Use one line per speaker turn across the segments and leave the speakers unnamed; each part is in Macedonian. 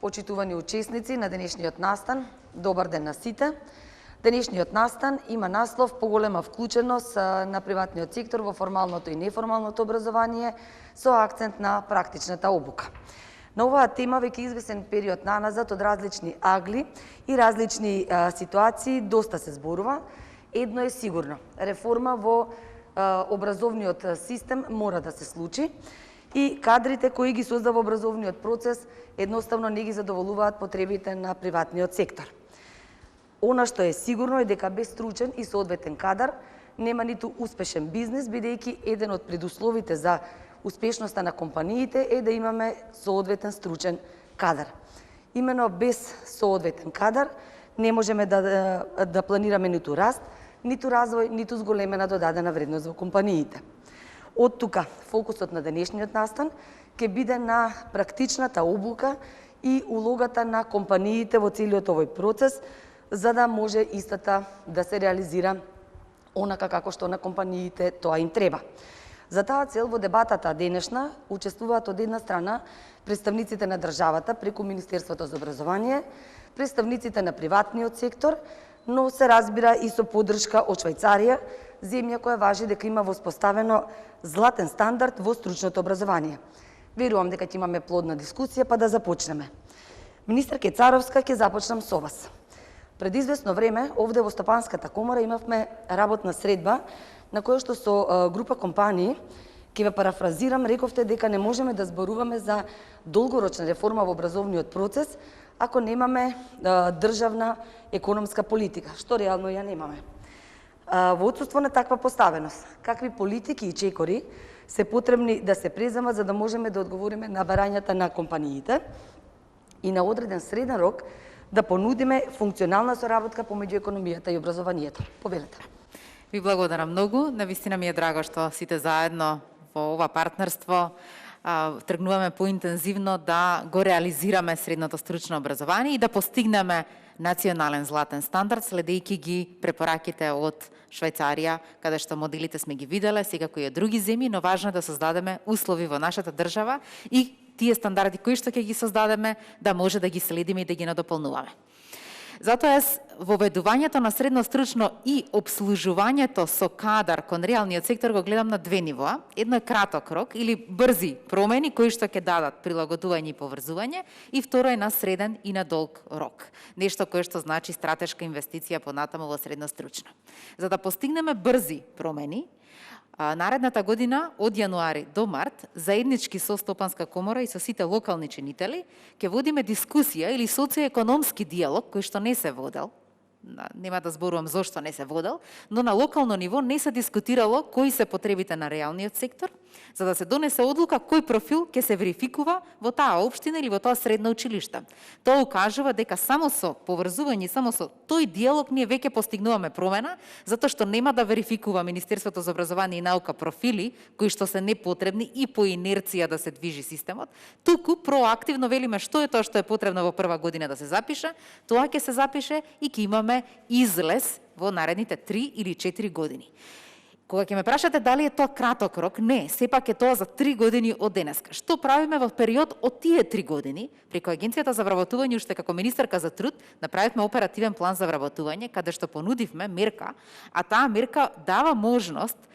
почитувани учесници на денешниот настан, добар ден на сите. Денешниот настан има наслов "Поголема вклученост на приватниот сектор во формалното и неформалното образование со акцент на практичната обука". На оваа тема веќе извесен период наназад од различни агли и различни ситуации доста се зборува. Едно е сигурно, реформа во образовниот систем мора да се случи и кадрите кои ги создава образовниот процес едноставно не ги задоволуваат потребите на приватниот сектор. Она што е сигурно е дека без стручен и соодветен кадар нема ниту успешен бизнис, бидејќи еден од предусловите за успешноста на компаниите е да имаме соодветен стручен кадар. Имено без соодветен кадар не можеме да планираме ниту раст, ниту развој, ниту зголемена додадена вредност во компаниите. Од тука, фокусот на денешниот настан ќе биде на практичната обука и улогата на компаниите во целиот овој процес, за да може истата да се реализира онака како што на компаниите тоа им треба. За таа цел во дебатата денешна учествуваат од една страна представниците на државата преку Министерството за образование, представниците на приватниот сектор, но се разбира и со поддршка од Швајцарија, земја која важи дека има воспоставено златен стандард во стручното образование. Верувам дека ќе имаме плодна дискусија, па да започнеме. Министер Кецаровска, ќе започнам со вас. Пред известно време, овде во Стопанската комора имавме работна средба на која што со група компании, ќе ве парафразирам, рековте дека не можеме да зборуваме за долгорочна реформа во образовниот процес ако немаме државна економска политика, што реално ја немаме. Во отсуство на таква поставеност, какви политики и чекори се потребни да се преземат за да можеме да одговориме на барањата на компаниите и на одреден среден рок да понудиме функционална соработка помеѓу економијата и образованието. Повелете.
Ви благодарам многу. Навистина ми е драго што сите заедно во ова партнерство тргнуваме поинтензивно да го реализираме средното стручно образование и да постигнеме национален златен стандард, следејќи ги препораките од Швајцарија, каде што моделите сме ги виделе, секако и од други земји, но важно е да создадеме услови во нашата држава и тие стандарди кои што ќе ги создадеме да може да ги следиме и да ги надополнуваме. Затоа јас воведувањето на средно стручно и обслужувањето со кадар кон реалниот сектор го гледам на две нивоа. Едно е краток рок или брзи промени кои што ќе дадат прилагодување и поврзување, и второ е на среден и на долг рок. Нешто кое што значи стратешка инвестиција понатаму во средно стручно. За да постигнеме брзи промени, наредната година, од јануари до март, заеднички со Стопанска комора и со сите локални чинители, ќе водиме дискусија или социоекономски диалог, кој што не се водел, нема да зборувам зошто не се водел, но на локално ниво не се дискутирало кои се потребите на реалниот сектор, за да се донесе одлука кој профил ќе се верификува во таа општина или во тоа средно училиште. Тоа укажува дека само со поврзување, само со тој диалог ние веќе постигнуваме промена, затоа што нема да верификува Министерството за образование и наука профили кои што се непотребни и по инерција да се движи системот, туку проактивно велиме што е тоа што е потребно во прва година да се запише, тоа ќе се запише и ќе имаме излез во наредните 3 или 4 години. Кога ќе ме прашате дали е тоа краток рок, не, сепак е тоа за 3 години од денеска. Што правиме во период од тие 3 години? Преку Агенцијата за вработување, уште како министерка за труд, направивме оперативен план за вработување, каде што понудивме мерка, а таа мерка дава можност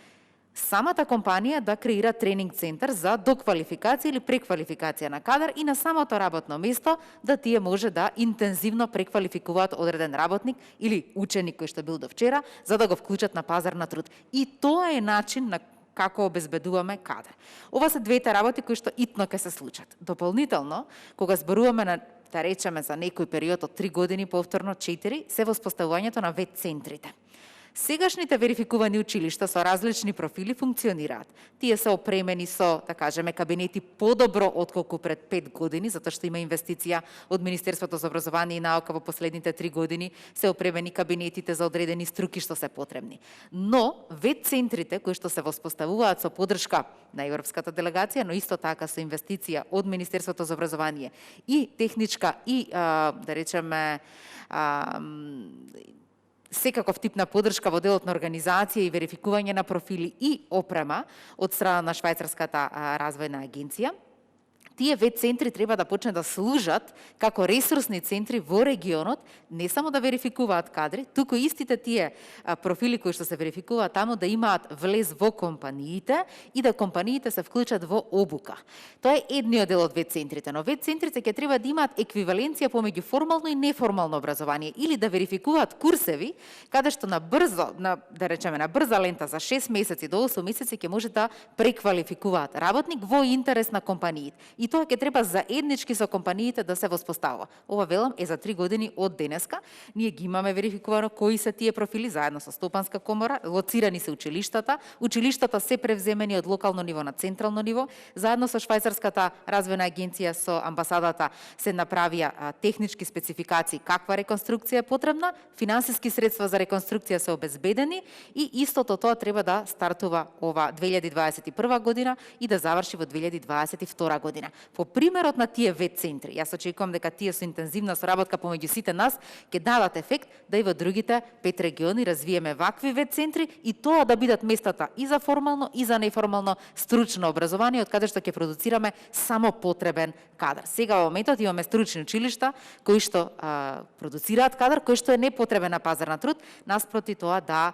самата компанија да креира тренинг центар за доквалификација или преквалификација на кадар и на самото работно место да тие може да интензивно преквалификуваат одреден работник или ученик кој што бил до вчера, за да го вклучат на пазар на труд. И тоа е начин на како обезбедуваме кадар. Ова се двете работи кои што итно ќе се случат. Дополнително, кога зборуваме на, да речеме, за некој период од 3 години, повторно 4, се воспоставувањето на вет центрите. Сегашните верификувани училишта со различни профили функционираат. Тие се опремени со, да кажеме, кабинети подобро отколку пред 5 години, затоа што има инвестиција од Министерството за образование и наука во последните 3 години, се опремени кабинетите за одредени струки што се потребни. Но вет центрите кои што се воспоставуваат со поддршка на европската делегација, но исто така со инвестиција од Министерството за образование и техничка и да речеме секаков тип на поддршка во делот на организација и верификување на профили и опрема од страна на Швајцарската развојна агенција, Тие вет центри треба да почнат да служат како ресурсни центри во регионот, не само да верификуваат кадри, туку истите тие профили кои што се верификуваат таму да имаат влез во компаниите и да компаниите се вклучат во обука. Тоа е едниот дел од вет центрите, но вет центрите ќе треба да имаат еквиваленција помеѓу формално и неформално образование или да верификуваат курсеви каде што на брзо, да речеме на брза лента за 6 месеци до 8 месеци ќе може да преквалификуваат работник во интерес на компаниите. И тоа ќе треба заеднички со компаниите да се воспоставува. Ова велам е за 3 години од денеска. Ние ги имаме верификувано кои се тие профили заедно со Стопанска комора, лоцирани се училиштата. Училиштата се превземени од локално ниво на централно ниво. Заедно со Швајцарската развојна агенција со амбасадата се направија технички спецификации каква реконструкција е потребна, финансиски средства за реконструкција се обезбедени и истото тоа треба да стартува ова 2021 година и да заврши во 2022 година. По примерот на тие вет центри, јас очекувам дека тие со интензивна соработка помеѓу сите нас ќе дадат ефект да и во другите 5 региони развиеме вакви вет центри и тоа да бидат местата и за формално и за неформално стручно образование од каде што ќе продуцираме само потребен кадар. Сега во моментот имаме стручни училишта кои што продуцираат кадар кој што е непотребен на пазар на труд, наспроти тоа да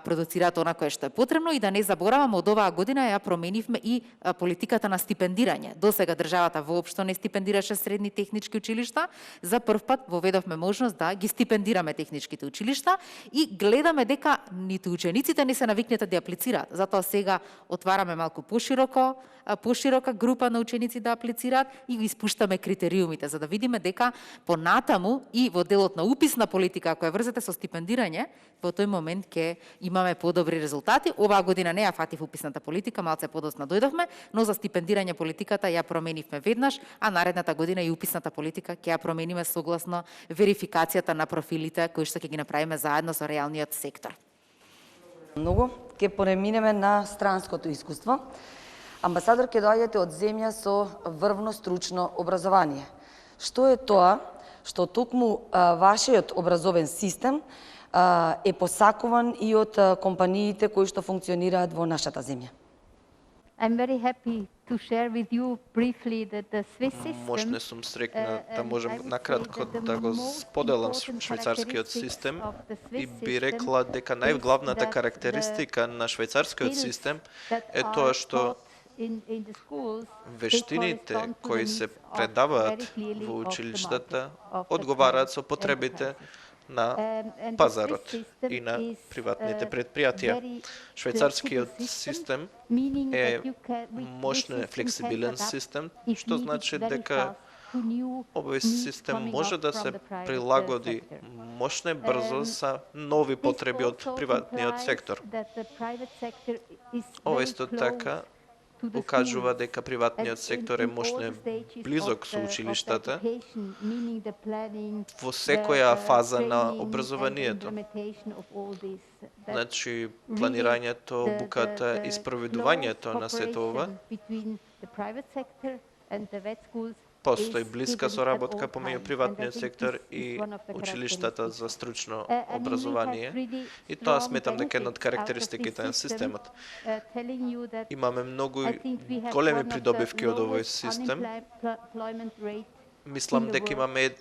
продуцираат она кое што е потребно и да не забораваме од оваа година ја променивме и политиката на стипендирање. До сега државата воопшто не стипендираше средни технички училишта, за прв пат воведовме можност да ги стипендираме техничките училишта и гледаме дека ниту учениците не се навикнете да аплицираат. Затоа сега отвараме малку поширока група на ученици да аплицираат и ги испуштаме критериумите за да видиме дека понатаму и во делот на уписна политика која врзете со стипендирање, во тој момент ќе имаме подобри резултати. Оваа година не ја фатив уписната политика, малце подоцна дојдовме, но за стипендирање политиката ја променивме веднаш, а наредната година и уписната политика ќе ја промениме согласно верификацијата на профилите кои што ќе ги направиме заедно со реалниот сектор.
Многу ќе преминеме на странското искуство. Амбасадор, ќе доаѓате од земја со врвно стручно образование. Што е тоа што токму вашиот образовен систем е посакуван и од компаниите кои што функционираат во нашата земја?
I'm very happy to share with you briefly that the Swiss system.
Можна сум срекна да можам накратко да го споделам швајцарскиот систем и би рекла дека најглавната карактеристика на швајцарскиот систем е тоа што вештините кои се предаваат во училиштата одговараат со потребите на пазарот и на приватните предпријатија. Швајцарскиот систем е мощен флексибилен систем, што значи дека овој систем може да се прилагоди мощно и брзо за нови потреби од приватниот сектор. Ова исто така укажува дека приватниот сектор е мощно близок со училиштата во секоја фаза на образованието. Значи, планирањето, обуката и спроведувањето на сето ова постои блиска соработка помеѓу приватниот сектор и училиштата за стручно образование и тоа сметам дека е една од карактеристиките на системот. Имаме многу големи придобивки од овој систем. Мислам дека имаме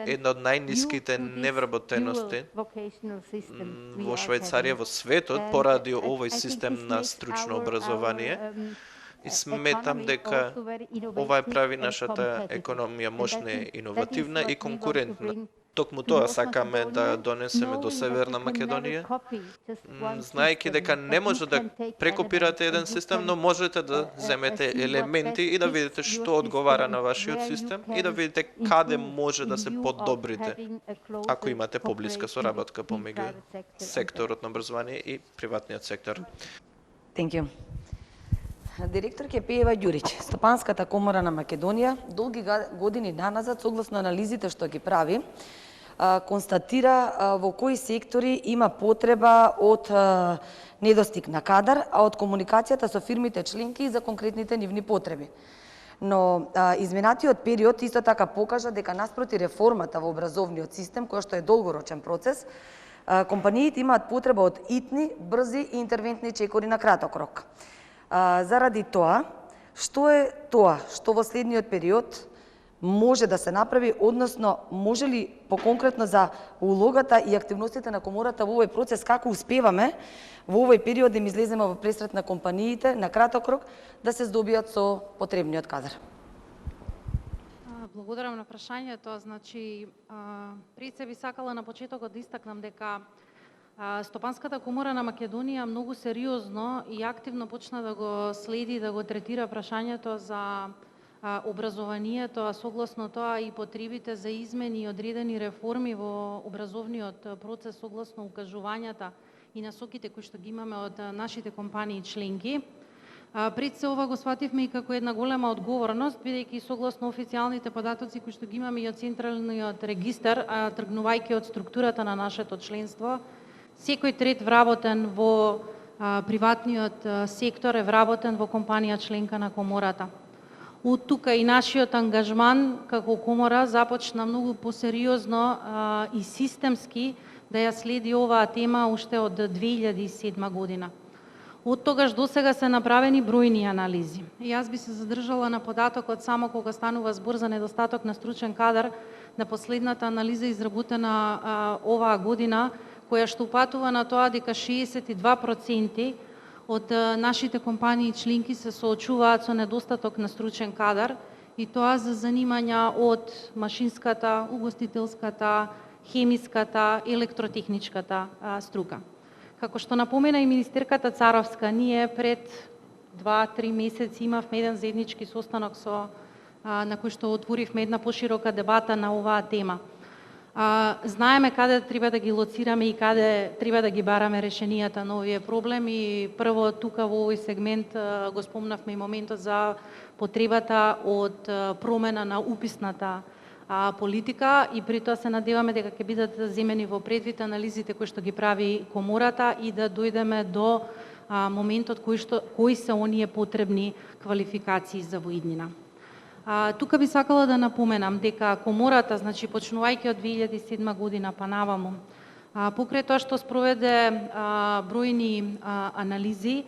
една од најниските невработености во Швајцарија во светот поради овој систем на стручно образование. И сметам дека ова прави нашата економија мощна, иновативна и конкурентна. Токму тоа сакаме да донесеме до Северна Македонија, знаејќи дека не може да прекопирате еден систем, но можете да земете елементи и да видите што одговара на вашиот систем и да видите каде може да се подобрите, ако имате поблиска соработка помеѓу секторот на образование и приватниот сектор.
Thank you. Директор Кепеева Ѓурич, Стопанската комора на Македонија, долги години наназад, согласно анализите што ги прави, констатира во кои сектори има потреба од недостиг на кадар, а од комуникацијата со фирмите членки за конкретните нивни потреби. Но изминатиот период исто така покажа дека наспроти реформата во образовниот систем, која што е долгорочен процес, компаниите имаат потреба од итни, брзи и интервентни чекори на краток рок. Заради тоа, Што е тоа што во следниот период може да се направи, односно може ли поконкретно за улогата и активностите на комората во овој процес, како успеваме во овој период да им излеземе во пресрет на компаниите на краток рок да се здобијат со потребниот кадар?
Благодарам на прашањето. Значи, пред се би сакала на почетокот да истакнам дека Стопанската комора на Македонија многу сериозно и активно почна да го следи, да го третира прашањето за образованието, а согласно тоа и потребите за измени и одредени реформи во образовниот процес согласно укажувањата и насоките кои што ги имаме од нашите компании членки. Пред се ова го свативме и како една голема одговорност, бидејќи согласно официјалните податоци кои што ги имаме и од Централниот регистар, тргнувајќи од структурата на нашето членство, секој трет вработен во приватниот сектор е вработен во компанија членка на комората. Од тука и нашиот ангажман како комора започна многу посериозно и системски да ја следи оваа тема уште од 2007 година. Од тогаш до сега се направени бројни анализи. И јас би се задржала на податокот само кога станува збор за недостаток на стручен кадар, на последната анализа изработена оваа година, која што упатува на тоа дека 62% од нашите компании членки се соочуваат со недостаток на стручен кадар, и тоа за занимања од машинската, угостителската, хемиската, електротехничката струка. Како што напомена и министерката Царовска, ние пред 2-3 месеци имавме еден заеднички состанок на кој што отворивме една поширока дебата на оваа тема. Знаеме каде треба да ги лоцираме и каде треба да ги бараме решенијата на овие проблеми. Прво, тука во овој сегмент го спомнавме и моментот за потребата од промена на уписната политика, и при тоа се надеваме дека ќе бидат земени во предвид анализите кои што ги прави комората и да дојдеме до моментот кои се оние потребни квалификации за воиднина. Тука би сакала да напоменам дека комората, значи почнувајќи од 2007 година па наваму, покрај тоа што спроведе бројни анализи,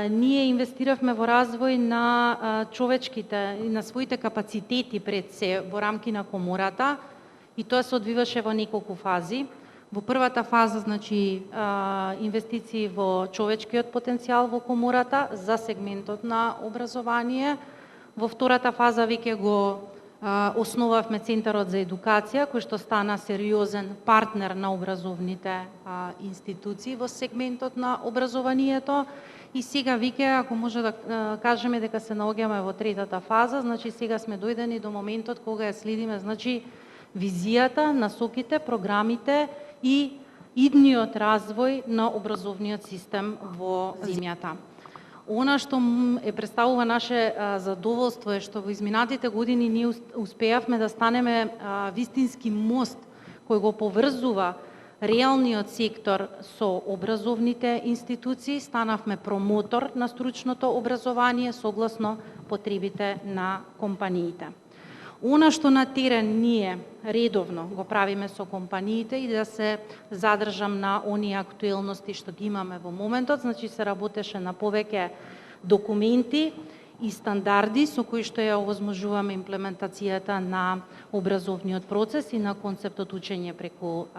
ние инвестиравме во развој на човечките и на своите капацитети пред се во рамки на комората, и тоа се одвиваше во неколку фази. Во првата фаза, значи, инвестиции во човечкиот потенцијал во комората за сегментот на образование. Во втората фаза веќе го основавме Центарот за едукација, кој што стана сериозен партнер на образовните институции во сегментот на образованието. И сега веќе, ако може да кажеме дека се наоѓаме во третата фаза, значи сега сме дојдени до моментот кога ја следиме, значи, визијата, насоките, програмите и идниот развој на образовниот систем во земјата. Она што представува наше задоволство е што во изминатите години ние успеавме да станеме вистински мост кој го поврзува реалниот сектор со образовните институции, станавме промотор на стручното образование согласно потребите на компаниите. Она што на терен ние редовно го правиме со компаниите, и да се задржам на оние актуелности што ги имаме во моментот, значи се работеше на повеќе документи и стандарди со кои што ја овозможуваме имплементацијата на образовниот процес и на концептот учење преку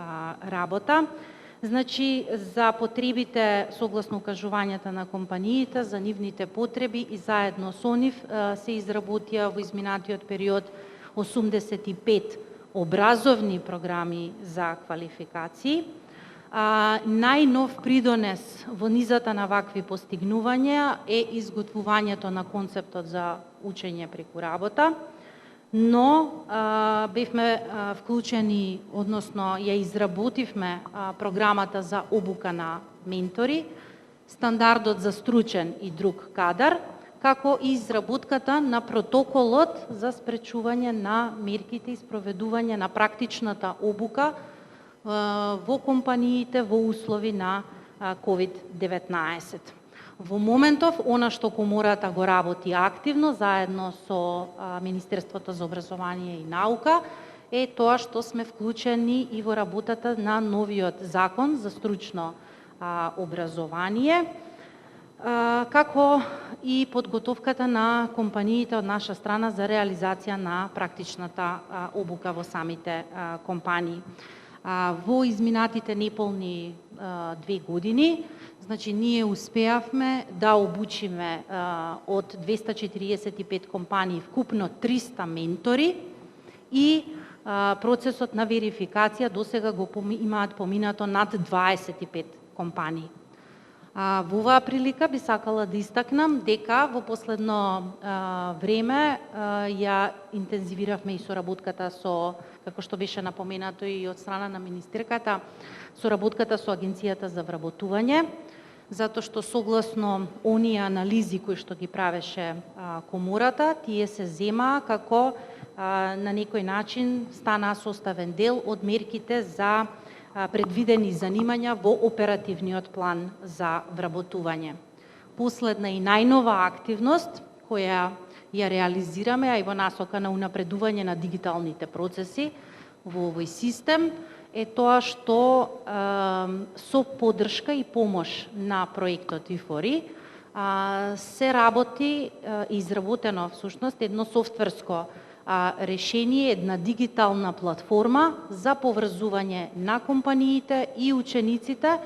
работа. Значи, за потребите согласно укажувањата на компаниите, за нивните потреби и заедно со нив се изработија во изминатиот период 85 образовни програми за квалификации. Најнов придонес во низата на вакви постигнувања е изготвувањето на концептот за учење преку работа, но бевме вклучени, односно ја изработивме програмата за обука на ментори, стандардот за стручен и друг кадар, како и изработката на протоколот за спречување на мерките и спроведување на практичната обука во компаниите во услови на COVID-19. Во моментов, она што комората го работи активно, заедно со Министерството за образование и наука, е тоа што сме вклучени и во работата на новиот закон за стручно образование. како и подготовката на компаниите од наша страна за реализација на практичната обука во самите компании. Во изминатите неполни 2 години, значи ние успеавме да обучиме од 245 компании вкупно 300 ментори и процесот на верификација досега го имаат поминато над 25 компании. Во оваа прилика би сакала да истакнам дека во последно време ја интензивиравме и соработката со, како што беше напоменато и од страна на министерката, соработката со Агенцијата за вработување, затоа што согласно оние анализи кои што ги правеше комората, тие се земаа како на некој начин стана составен дел од мерките за предвидени занимања во оперативниот план за вработување. Последна и најнова активност која ја реализираме, а и во насока на унапредување на дигиталните процеси во овој систем, е тоа што со поддршка и помош на проектот ИФОРИ се работи и изработено всушност едно софтверско решение, една дигитална платформа за поврзување на компаниите и учениците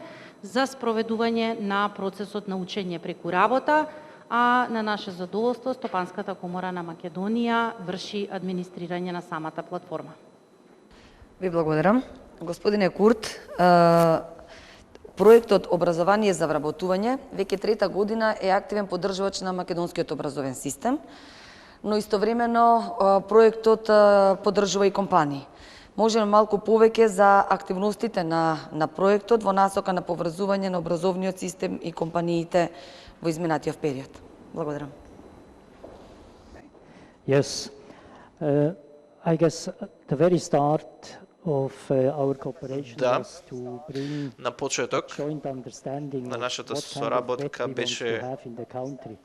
за спроведување на процесот на учење преку работа, а на наше задоволство Стопанската комора на Македонија врши администрирање на самата платформа.
Ви благодарам. Господине Курт, проектот Образование за вработување веќе 3-та година е активен поддржувач на македонскиот образовен систем, но истовремено проектот поддржува и компании. Можеме малку повеќе за активностите на проектот во насока на поврзување на образовниот систем и компаниите во изминатиот период? Благодарам.
Yes, I guess the very start of our cooperation was to bring
на почеток
joint understanding
на
of
нашата
what kind of
соработка
depth we want to
беше
have in the country.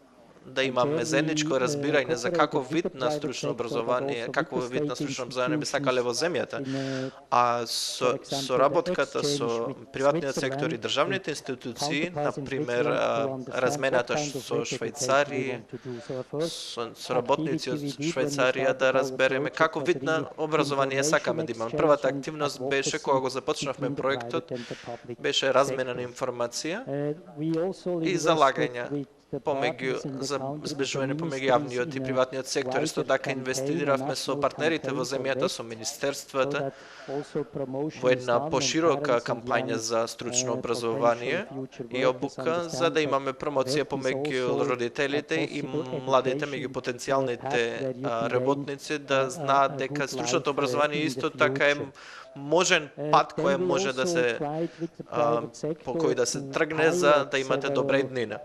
да имаме заедничко разбирање за каков вид на стручно образование, каков вид на стручно образование би сакале во земјата. А соработката со приватниот сектор и државните институции, например, размената со Швајцарија, со работници од Швајцарија, да разбереме каков вид на образование сакаме да имаме. Првата активност беше, кога го започнавме проектот, беше размена на информација и залагања за зближување помеѓу јавниот и приватниот сектор. Исто така инвестиравме со партнерите во земјата, со министерствата, во една поширока кампања за стручно образование и обука, за да имаме промоција помеѓу родителите и младите, меѓу потенцијалните работници, да знаат дека стручното образование исто така е можен пат кој може да се по кој да се тргне за да имате добра иднина.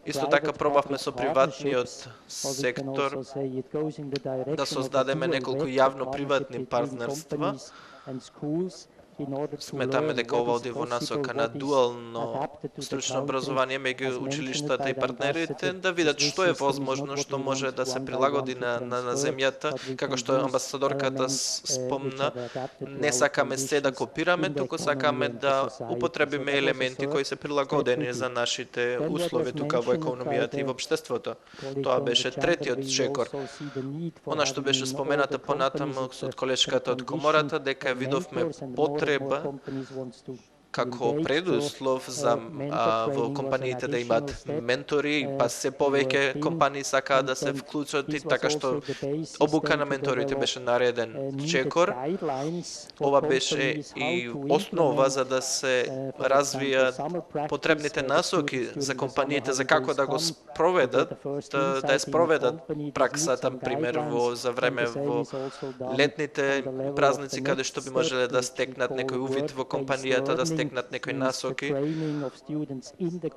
Исто така пробавме со приватниот сектор да создадеме неколку јавно-приватни партнерства. Сметаме дека ова оди во насока на дуално стручно образование меѓу училиштата и партнерите, да видат што е возможно, што може да се прилагоди на земјата. Како што амбасадорката спомна, не сакаме се да копираме, туку сакаме да употребиме елементи кои се прилагодени за нашите услови тука во економијата и во општеството. Тоа беше третиот чекор. Она што беше спомената понатаму од колешката од комората, дека видовме потреба како предуслов за во компаниите да имаат ментори, па се повеќе компании сакаат да се вклучат и така што обука на менторите беше нареден чекор. Ова беше и основа за да се развијат потребните насоки за компаниите за како да го спроведат, да ја спроведат праксата, пример за време во летните празници каде што би можеле да стекнат некој увид во компанијата, да стекнат некои насоки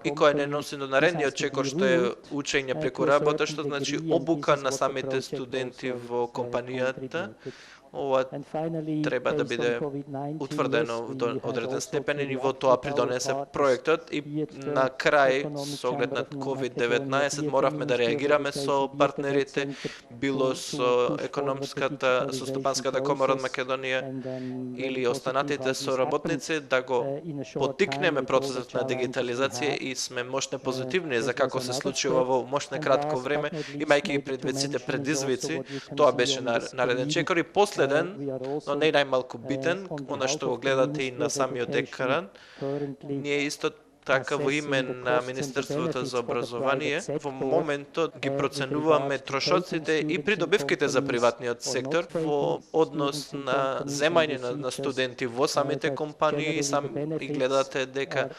и кој не носи до наредниот чекор што е учење преку работа, што значи обука на самите студенти во компанијата, Ова треба да биде утврдено до одреден степен и во тоа придонесе проектот и на крај со оглед на COVID-19 моравме да реагираме со партнерите, било со со Стопанската комора од Македонија или останатите соработници, да го поттикнеме процесот на дигитализација и сме мощно позитивни за како се случува во мощно кратко време, имајќи предвид сите предизвици. Тоа беше нареден чекор и последен, но не најмалку битен, она што го гледате и на самиот екран, ние исто така во име на Министерството за образование во моментот ги проценуваме трошоците и придобивките за приватниот сектор во однос на земање на студенти во самите компании и гледате дека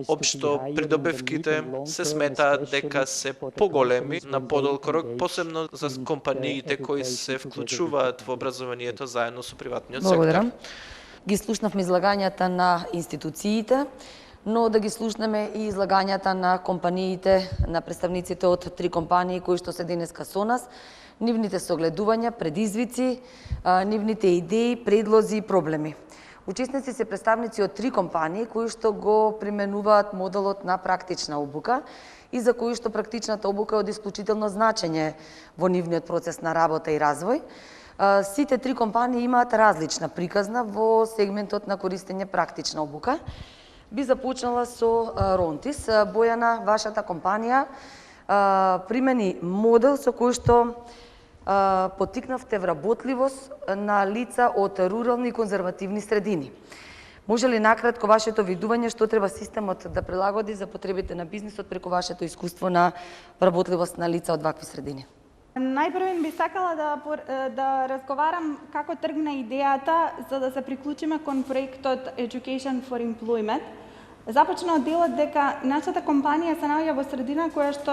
општо придобивките се сметаат дека се поголеми на подолг рок, посебно за компаниите кои се вклучуваат во образованието заедно со приватниот сектор.
Благодарам. Ги слушнавме излагањата на институциите, но да ги слушнеме и излагањата на компаниите, на представниците од 3 компании кои што се денеска со нас, нивните согледувања, предизвици, нивните идеи, предлози и проблеми. Учесници се представници од 3 компании кои што го применуваат моделот на практична обука и за кои што практичната обука е од исклучително значење во нивниот процес на работа и развој. Сите 3 компании имаат различна приказна во сегментот на користење практична обука. Би започнала со Ронтис. Бојана, вашата компанија примени модел со кој што поттикнавте вработливост на лица од рурални и конзервативни средини. Може ли накратко вашето видување што треба системот да прилагоди за потребите на бизнисот преку вашето искуство на вработливост на лица од вакви средини?
Најпрво би сакала да разговарам како тргна идејата за да се приклучиме кон проектот Education for Employment. Започна од делот дека нашата компанија се наоѓа во средина која што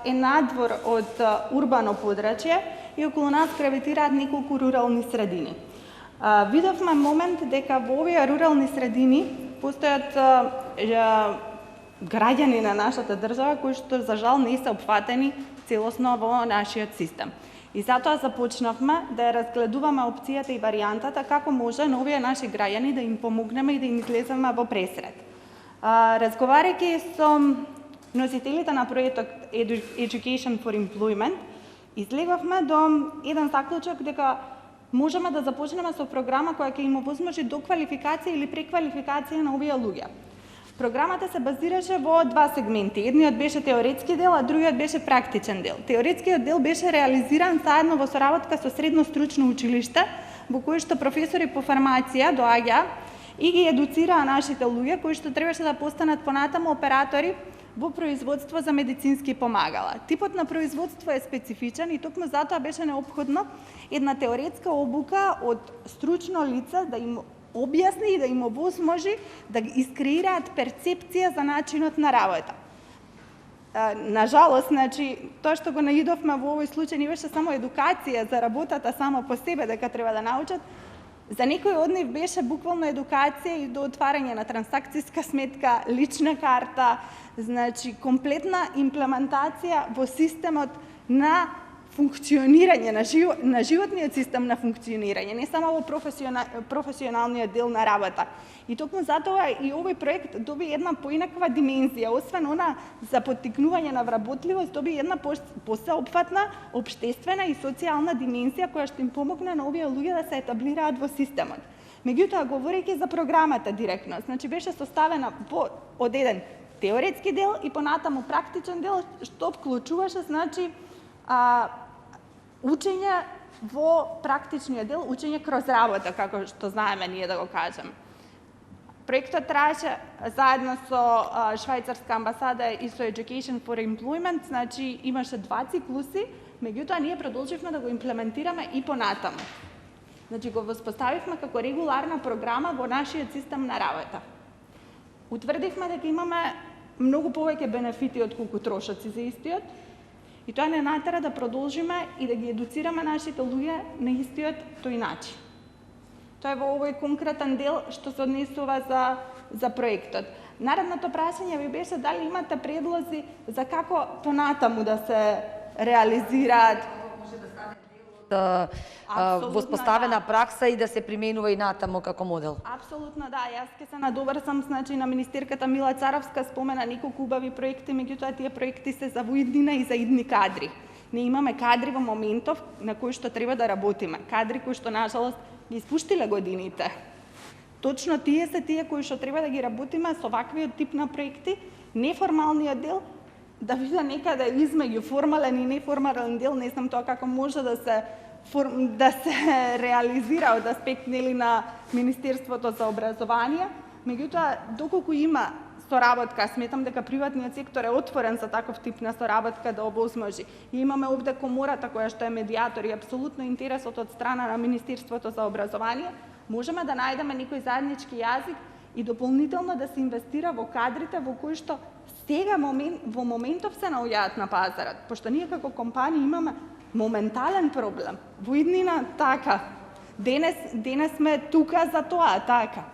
е надвор од урбано подрачје и околу нас гравитираат неколку рурални средини. Видовме момент дека во овие рурални средини постојат граѓани на нашата држава кои што за жал не се опфатени целосно во нашиот систем. И затоа започнавме да ја разгледуваме опцијата и варијантата како може на овие наши граѓани да им помогнеме и да им излеземе во пресред. Разговарајќи со носителите на проектот Education for Employment, излегавме до еден заклучок дека можеме да започнеме со програма која ќе им овозможи доквалификација или преквалификација на овие луѓе. Програмата се базираше во 2 сегменти. Едниот беше теоретски дел, а другиот беше практичен дел. Теоретскиот дел беше реализиран заедно во соработка со средно стручно училиште, во кој што професори по фармација доаѓа и ги едуцираа нашите луѓе кои што требаше да постанат понатаму оператори во производство за медицински помагала. Типот на производство е специфичен и токму затоа беше неопходно една теоретска обука од стручно лице да им објасни и да им овозможи да искреираат перцепција за начинот на работа. Нажалост, тоа што го наидовме во овој случај не беше само едукација за работата само по себе дека треба да научат. За некој од нив беше буквално едукација и до отварање на трансакцијска сметка, лична карта, комплетна имплементација во системот на функционирање, на животниот систем на функционирање, не само во професионалниот дел на работа. И токму затоа и овој проект доби една поинаква димензија, освен она за поттикнување на вработливост, доби една посеопфатна, обштествена и социјална димензија која што им помогна на овие луѓе да се етаблираат во системот. Меѓутоа, говорејќи за програмата директно, беше составена од еден теоретски дел и понатаму практичен дел, што вклучуваше, учење во практичниот дел, учење кроз работа, како што знаеме ние да го кажем. Проектот траеше заедно со Швајцарска амбасада и со Education for Employment, имаше 2 циклуси, меѓутоа ние продолживме да го имплементираме и понатаму. Го воспоставивме како регуларна програма во нашиот систем на работа. Утврдивме дека имаме многу повеќе бенефити од колку трошоци за истиот, и тоа не натера да продолжиме и да ги едуцираме нашите луѓе на истиот тој начин. Тоа е во овој конкретен дел што се однесува за проектот. Наредното прашање ви беше дали имате предлози за како понатаму да се реализираат.
Може да стане дел од воспоставена пракса и да се применува и натаму како модел.
Апсолутно да, јас ќе се надоврзам, значи на министерката Мила Царовска спомена неколку убави проекти, меѓутоа тие проекти се за воиднина и за идни кадри. Не имаме кадри во моментов на кои што треба да работиме. Кадри кои што нажалост ги испуштиле годините. Точно тие се тие кои што треба да ги работиме со ваквиот тип на проекти, неформалниот дел да биде некаде измеѓу формален и неформален дел, не знам тоа како може да се реализира од аспект нели на Министерството за образование, меѓутоа доколку има соработка, сметам дека приватниот сектор е отворен за таков тип на соработка да овозможи. И имаме овде комората која што е медиатор и апсолутно интересот од страна на Министерството за образование, можеме да најдеме некој заеднички јазик и дополнително да се инвестира во кадрите во кои што сега во моментов се наоѓаат на пазарот, пошто ние како компанија имаме моментален проблем. Во иднина така. Денес сме тука за тоа, така.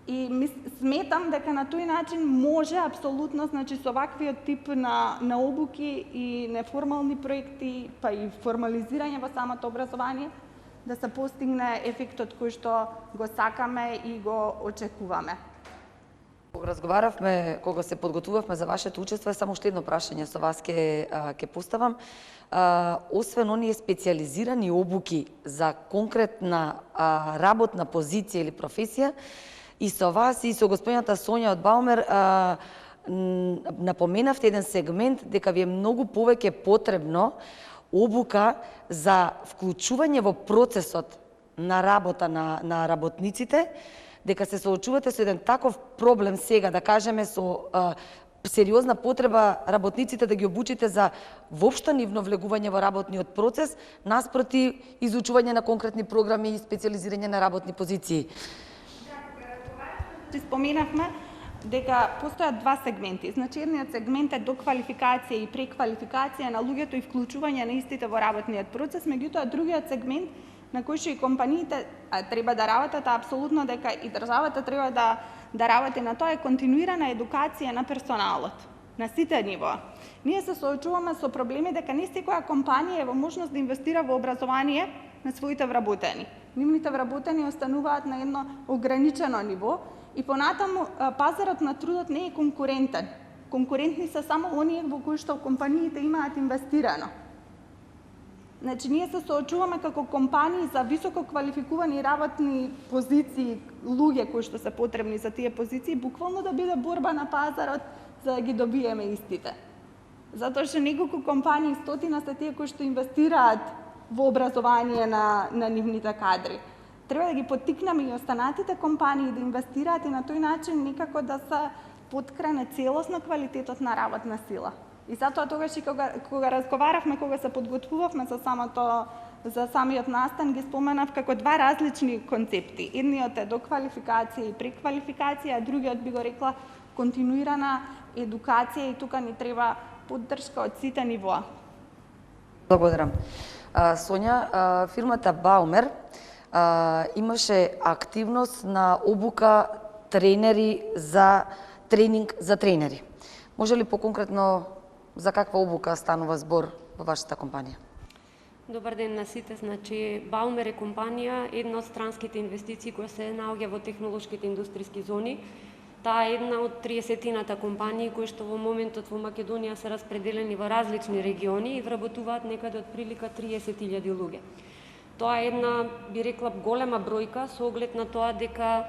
И сметам дека на тој начин може апсолутно, значи со ваквиот тип на обуки и неформални проекти, па и формализирање во самото образование, да се постигне ефектот кој што го сакаме и го очекуваме.
Кога разговаравме, кога се подготвувавме за вашето учество, само уште едно прашање со вас ќе поставам. Освен оние специализирани обуки за конкретна работна позиција или професија, и со вас и со господината Сонја од Баумер напоменавте еден сегмент дека ви е многу повеќе потребно обука за вклучување во процесот на работа на работниците, дека се соочувате со еден таков проблем сега, да кажеме со сериозна потреба работниците да ги обучите за воопшто нивно влегување во работниот процес, наспроти изучување на конкретни програми и специализирање на работни позиции.
Споменавме дека постојат два сегменти. Значи, едниот сегмент е доквалификација и преквалификација на луѓето и вклучување на истите во работниот процес, меѓутоа другиот сегмент на кој што и компаниите треба да работат, апсолутно дека и државата треба да работи на тоа е континуирана едукација на персоналот на сите нивоа. Ние се соочуваме со проблеми дека не секоја компанија е во можност да инвестира во образование на своите вработени. Нивните вработени остануваат на едно ограничено ниво и понатаму пазарот на трудот не е конкурентен. Конкурентни се само оние во кои што компаниите имаат инвестирано. Значи, ние се соочуваме како компании за високо квалификувани работни позиции, луѓе кои што се потребни за тие позиции, буквално да биде борба на пазарот за да ги добиеме истите. Затоа што неколку компании, стотина се тие кои што инвестираат во образование на нивните кадри. Треба да ги поттикнеме и останатите компании да инвестираат и на тој начин некако да се поткрене целосно квалитетот на работна сила. И затоа тогаш и кога разговаравме, кога се подготвувавме за самиот настан, ги споменав како два различни концепти. Едниот е доквалификација и преквалификација, а другиот би го рекла континуирана едукација и тука ни треба поддршка од сите нивоа.
Благодарам. Сонја, фирмата Баумер имаше активност на обука тренери за тренинг за тренери. Може ли поконкретно за каква обука станува збор во вашата компанија?
Добар ден на сите. Значи, Баумер е компанија, една од странските инвестиции која се наоѓа во технолошките индустријски зони. Таа е една од 30-тината компании кои што во моментот во Македонија се распределени во различни региони и вработуваат некаде од прилика 30.000 луѓе. Тоа е една, би рекла, голема бројка со оглед на тоа дека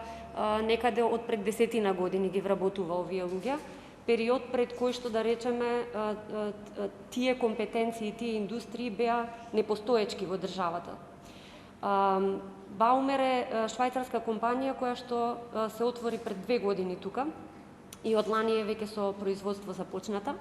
некаде од пред 10 години ги вработува овие луѓе. Период пред кој што, да речеме, тие компетенции, тие индустрии беа непостоечки во државата. Баумер е швајцарска компанија која што се отвори пред 2 години тука и од лани е веќе со производство започната.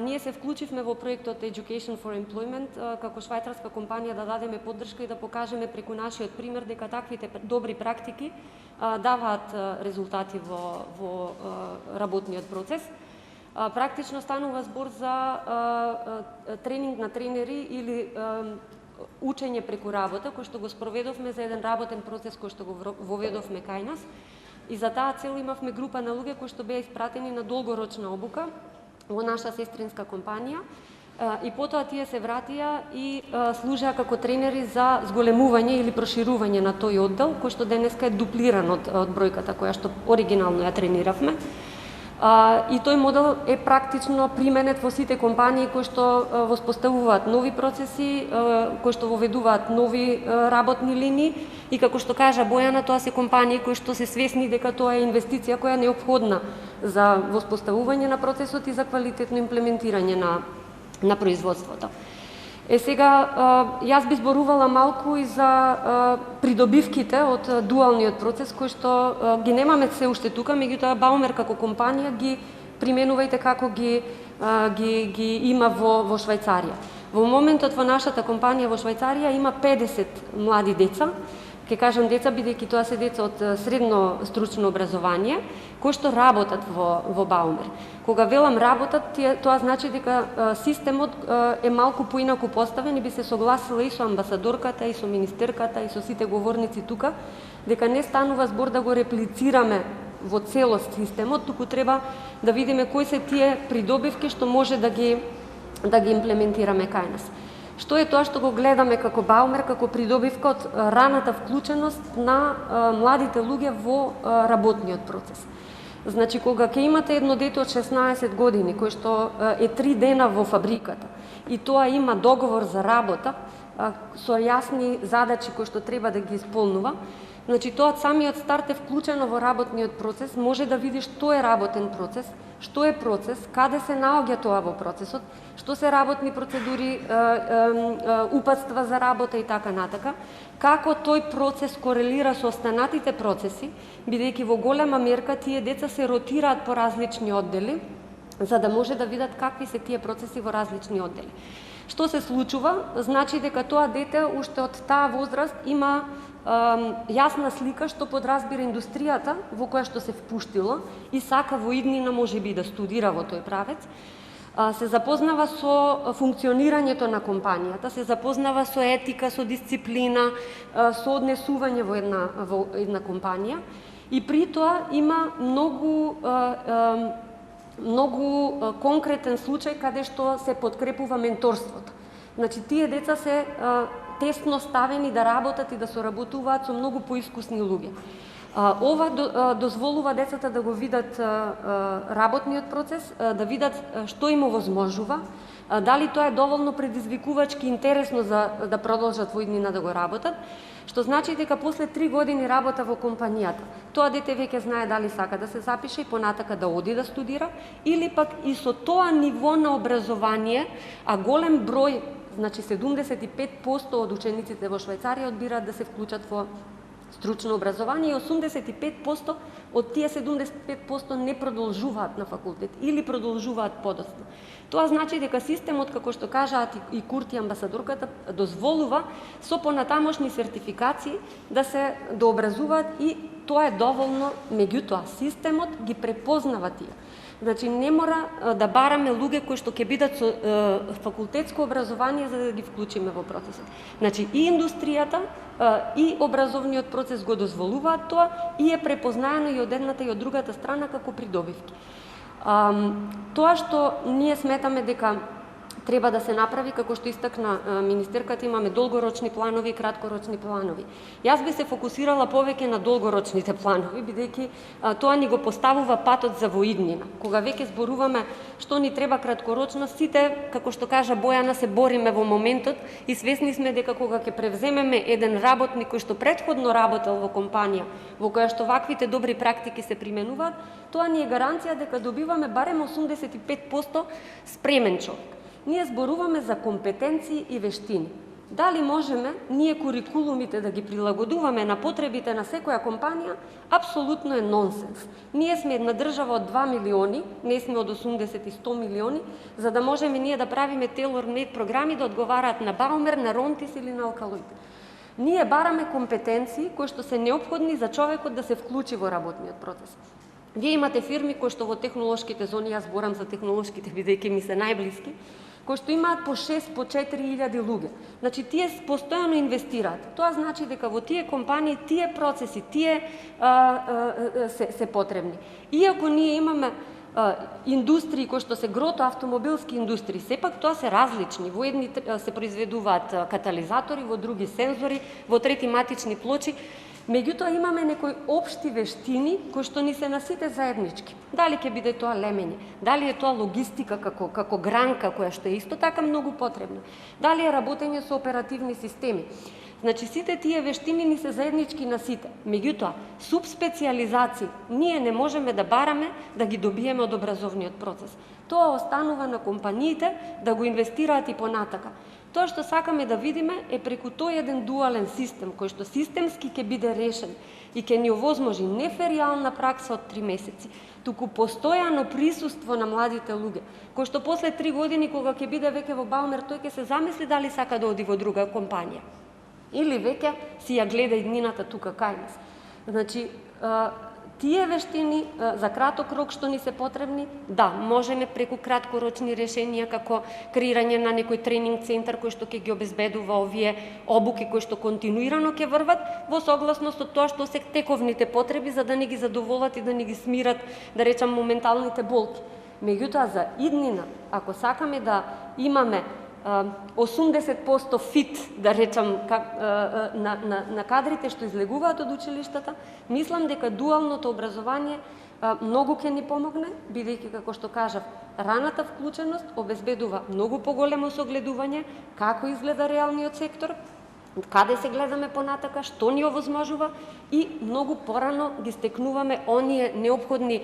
Ние се вклучивме во проектот Education for Employment како швајцарска компанија да дадеме поддршка и да покажеме преку нашиот пример дека таквите добри практики даваат резултати во работниот процес. Практично станува збор за тренинг на тренери или учење преку работа, кој што го спроведовме за еден работен процес кој што го воведовме кај нас. И за таа цел имавме група на луѓе кои што беа испратени на долгорочна обука во наша сестринска компанија. и потоа тие се вратија и служеа како тренери за зголемување или проширување на тој оддел, кој што денеска е дуплиран од бројката која што оригинално ја трениравме. И тој модел е практично применет во сите компании кои што воспоставуваат нови процеси, кои што воведуваат нови работни линии и како што кажа Бојана, тоа се компании кои што се свесни дека тоа е инвестиција која е неопходна за воспоставување на процесот и за квалитетно имплементирање на производството. Сега, јас би зборувала малку и за придобивките од дуалниот процес, кој што ги немаме се уште тука, меѓутоа Баумер како компанија ги применува и како ги има во Швајцарија. Во моментот во нашата компанија во Швајцарија има 50 млади деца, ке кажам деца, бидејќи тоа се деца од средно стручно образование, кои што работат во Баумер. Кога велам работат, тоа значи дека системот е малку поинаку поставен и би се согласила и со амбасадорката, и со министерката, и со сите говорници тука, дека не станува збор да го реплицираме во целост системот, туку треба да видиме кои се тие придобивки што може да ги имплементираме кај нас. Што е тоа што го гледаме како Баумер, како придобивка од раната вклученост на младите луѓе во работниот процес. Значи, кога ќе имате едно дете од 16 години, кој што е 3 дена во фабриката, и тоа има договор за работа, со јасни задачи кои што треба да ги исполнува, значи тоа од самиот старт е вклучено во работниот процес, може да види што е работен процес, што е процес, каде се наоѓа тоа во процесот, што се работни процедури, упатства за работа и така натака, како тој процес корелира со останатите процеси, бидејќи во голема мерка тие деца се ротираат по различни оддели, за да може да видат какви се тие процеси во различни оддели. Што се случува? Значи дека тоа дете уште од таа возраст има јасна слика што подразбира индустријата во која што се впуштило и сака во иднина можеби да студира во тој правец, се запознава со функционирањето на компанијата, се запознава со етика, со дисциплина, со однесување во една компанија и при тоа има многу конкретен случај каде што се подкрепува менторството. Значи, тие деца се тесно ставени да работат и да соработуваат со многу поискусни луѓе. Ова дозволува децата да го видат работниот процес, да видат што им овозможува, дали тоа е доволно предизвикувачки интересно за да продолжат во иднина да го работат, што значи дека после 3 години работа во компанијата, тоа дете веќе знае дали сака да се запише и понатака да оди да студира, или пак и со тоа ниво на образование, а голем број, значи 75% од учениците во Швајцарија одбираат да се вклучат во стручно образование и 85% од тие 75% не продолжуваат на факултет или продолжуваат подоцна. Тоа значи дека системот, како што кажаат и Курт и амбасадорката, дозволува со понатамошни сертификации да се дообразуваат и тоа е доволно, меѓутоа системот ги препознава тие. Значи, не мора да бараме луѓе кои што ќе бидат со факултетско образование за да ги вклучиме во процесот. Значи, и индустријата, и образовниот процес го дозволуваат тоа и е препознаено и од едната и од другата страна како придобивки. Тоа што ние сметаме дека треба да се направи, како што истакна министерката, имаме долгорочни планови и краткорочни планови. Јас би се фокусирала повеќе на долгорочните планови, бидејќи тоа ни го поставува патот за воиднина. Кога веќе зборуваме што ни треба краткорочно, сите, како што кажа Бојана, се бориме во моментот и свесни сме дека кога ќе превземеме еден работник кој што претходно работел во компанија, во која што ваквите добри практики се применуваат, тоа ни е гаранција дека добиваме барем 85% спремен човек. Ние зборуваме за компетенции и вештини. Дали можеме ние курикулумите да ги прилагодуваме на потребите на секоја компанија? Апсолутно е нонсенс. Ние сме една држава од 2 милиони, не сме од 80 и 100 милиони, за да можеме ние да правиме tailor-made програми да одговараат на Баумер, на Ронтис или на Алкалоид. Ние бараме компетенции кои што се неопходни за човекот да се вклучи во работниот процес. Вие имате фирми кои што во технолошките зони, јас зборам за технолошките бидејќи ми се најблиски, кои што имаат по 6, по 4.000 луѓе. Значи, тие постојано инвестираат. Тоа значи дека во тие компании, тие процеси, тие се потребни. Иако ние имаме индустрии кои што се грото автомобилски индустрии, сепак тоа се различни. Во едни се произведуваат катализатори, во други сензори, во трети матични плочи. Меѓутоа имаме некои општи вештини кои што ни се на сите заеднички. Дали ќе биде тоа лемење, дали е тоа логистика како гранка која што е исто така многу потребна, дали е работење со оперативни системи. Значи сите тие вештини ни се заеднички на сите. Меѓутоа, субспециализации ние не можеме да бараме да ги добиеме од образовниот процес. Тоа останува на компаниите да го инвестираат и понатака. Тоа што сакаме да видиме е преку тој еден дуален систем, кој што системски ќе биде решен и ќе ни овозможи не феријална пракса од 3 месеци, туку постојано присуство на младите луѓе, кој што после 3 години кога ќе биде веќе во Баумер, тој ќе се замисли дали сака да оди во друга компанија. Или веќе си ја гледа иднината тука кај нас. Значи, тие вештини за краток рок што ни се потребни, да, можеме преку краткорочни решенија како креирање на некој тренинг центар кој што ќе ги обезбедува овие обуки кои што континуирано ќе врват во согласност од тоа што се тековните потреби за да не ги задоволат и да не ги смират, да речам, моменталните болки. Меѓутоа за иднина, ако сакаме да имаме 80% фит, да речам, на кадрите што излегуваат од училиштата, мислам дека дуалното образование многу ќе ни помогне, бидејќи, како што кажав, раната вклученост обезбедува многу поголемо согледување како изгледа реалниот сектор, каде се гледаме понатака, што ни овозможува и многу порано ги стекнуваме оние неопходни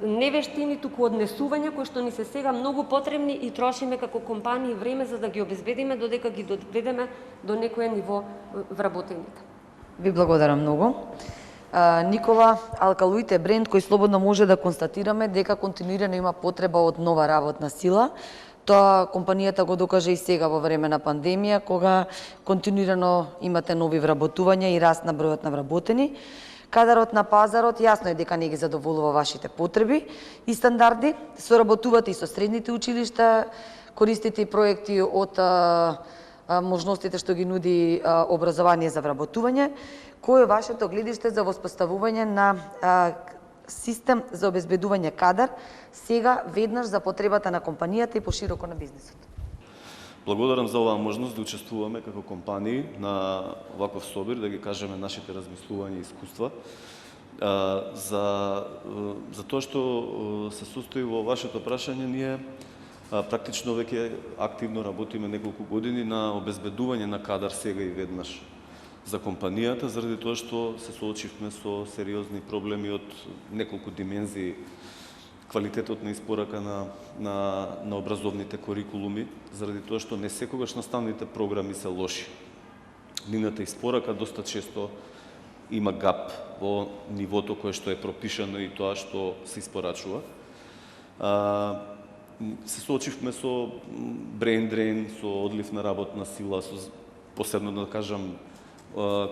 не вештини, туку однесувања кои што ни се сега многу потребни и трошиме како компании време за да ги обезбедиме додека ги доведеме до некое ниво вработените.
Ви благодарам многу. Никола, Алкалоид е бренд кој слободно може да констатираме дека континуирано има потреба од нова работна сила. Тоа компанијата го докаже и сега во време на пандемија, кога континуирано имате нови вработувања и раст на бројот на вработени. Кадарот на пазарот јасно е дека не ги задоволува вашите потреби и стандарди. Соработувате и со средните училишта, користите и проекти од можностите што ги нуди образование за вработување. Кој е вашето гледиште за воспоставување на систем за обезбедување кадар сега веднаш за потребата на компанијата и пошироко на бизнисот?
Благодарам за оваа можност да учествуваме како компании на ваков собир, да ги кажеме нашите размислувања и искуства. За тоа што се состои во вашето прашање, ние практично веќе активно работиме неколку години на обезбедување на кадар сега и веднаш за компанијата, заради тоа што се соочивме со сериозни проблеми од неколку димензии. Квалитетот на испорака на образовните курикулуми, заради тоа што не секогаш наставните програми се лоши. Нивната испорака доста често има гап во нивото кое што е пропишано и тоа што се испорачува. Се соочивме со brain drain, со одлив на работна сила, со посебно да кажам,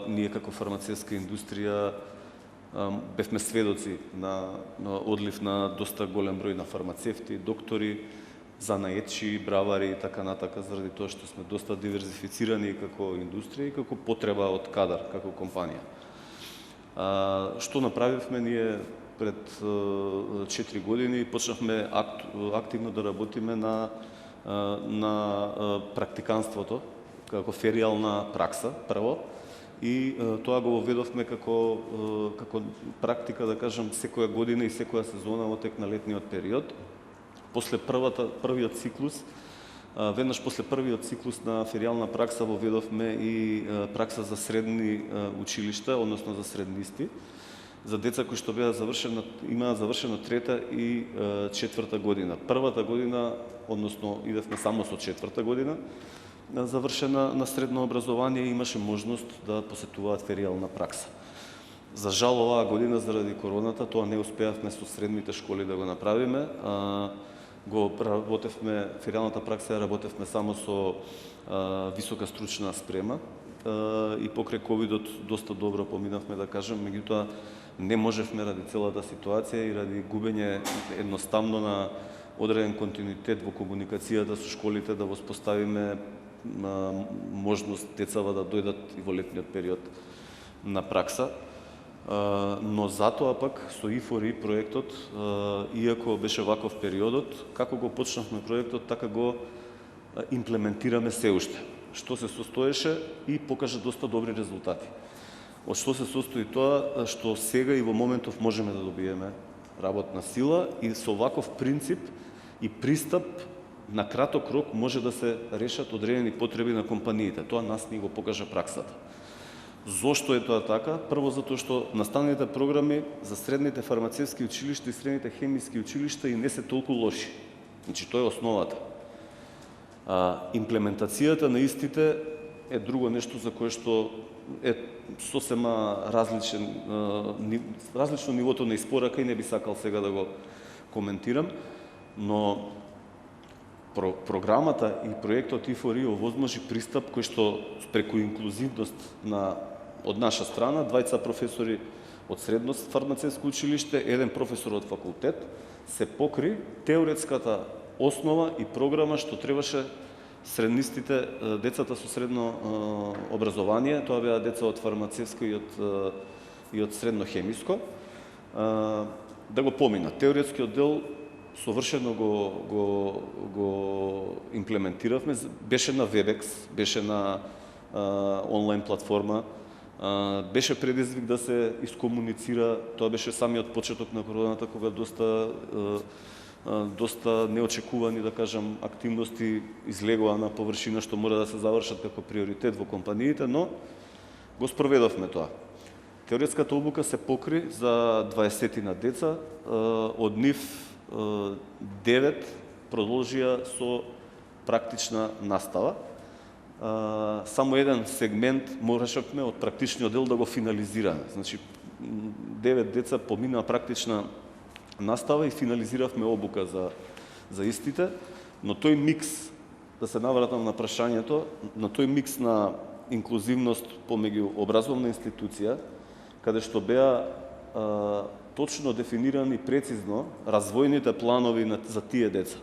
ние како фармацевтска индустрија бевме сведоци на одлив на доста голем број на фармацевти, доктори, занаетчи, бравари и така натака, заради тоа што сме доста диверзифицирани како индустрија и како потреба од кадар, како компанија. Што направивме ние пред 4 години? Почнавме активно да работиме на практиканството, како феријална пракса, прво, и тоа го воведовме како практика, да кажам, секоја година и секоја сезона во тек на летниот период. После првиот циклус, веднаш после првиот циклус на феријална пракса воведовме и пракса за средни училишта, односно за среднисти, за деца кои што имаат завршена 3-та и 4-та година. Првата година, односно идевме само со 4-та година, завршена на средно образование, имаше можност да посетуваат феријална пракса. За жал, оваа година, заради короната, тоа не успеавме со средните школи да го направиме. Феријалната пракса ја работевме само со висока стручна спрема и покрај ковидот доста добро поминавме, да кажем, меѓутоа не можевме ради целата ситуација и ради губење едноставно на одреден континуитет во комуникацијата со школите да воспоставиме можност децава да дојдат и во летниот период на пракса. но затоа пак со ИФОРИ проектот, иако беше ваков периодот, како го почнавме проектот, така го имплементираме се уште. Што се состоеше и покажа доста добри резултати. Од што се состои тоа, што сега и во моментов можеме да добиеме работна сила и со ваков принцип и пристап на краток рок може да се решат одредени потреби на компаниите. Тоа нас ни го покажа праксата. Зошто е тоа така? Прво затоа што наставните програми за средните фармацевски училишта и средните хемиски училишта и не се толку лоши. Значи тоа е основата. Имплементацијата на истите е друго нешто за кое што е сосема различно нивото на испорака и не би сакал сега да го коментирам, но програмата и проектот ИФОРИ овозможи пристап кој што преку инклузивност од наша страна, двајца професори од средно фармацевско училиште, еден професор од факултет, се покри теоретската основа и програма што требаше среднистите, децата со средно образование, тоа беа деца од фармацевско и од средно хемиско, да го поминат. Теоретскиот дел совршено го имплементиравме, беше на WebEx, беше на онлайн платформа, беше предизвик да се искомуницира, тоа беше самиот почеток на короната, кога доста неочекувани, да кажам, активности излегоа на површина што мора да се завршат како приоритет во компаниите, но го спроведовме тоа. Теоретската обука се покри за 20 на деца, од нив 9 продолжија со практична настава. Само еден сегмент можевме од практичниот дел да го финализираме. Значи, 9 деца поминаа практична настава и финализиравме обука за истите, но тој микс, да се навратам на прашањето, на тој микс на инклузивност помеѓу образовна институција, каде што беа точно дефинирани прецизно развојните планови за тие деца.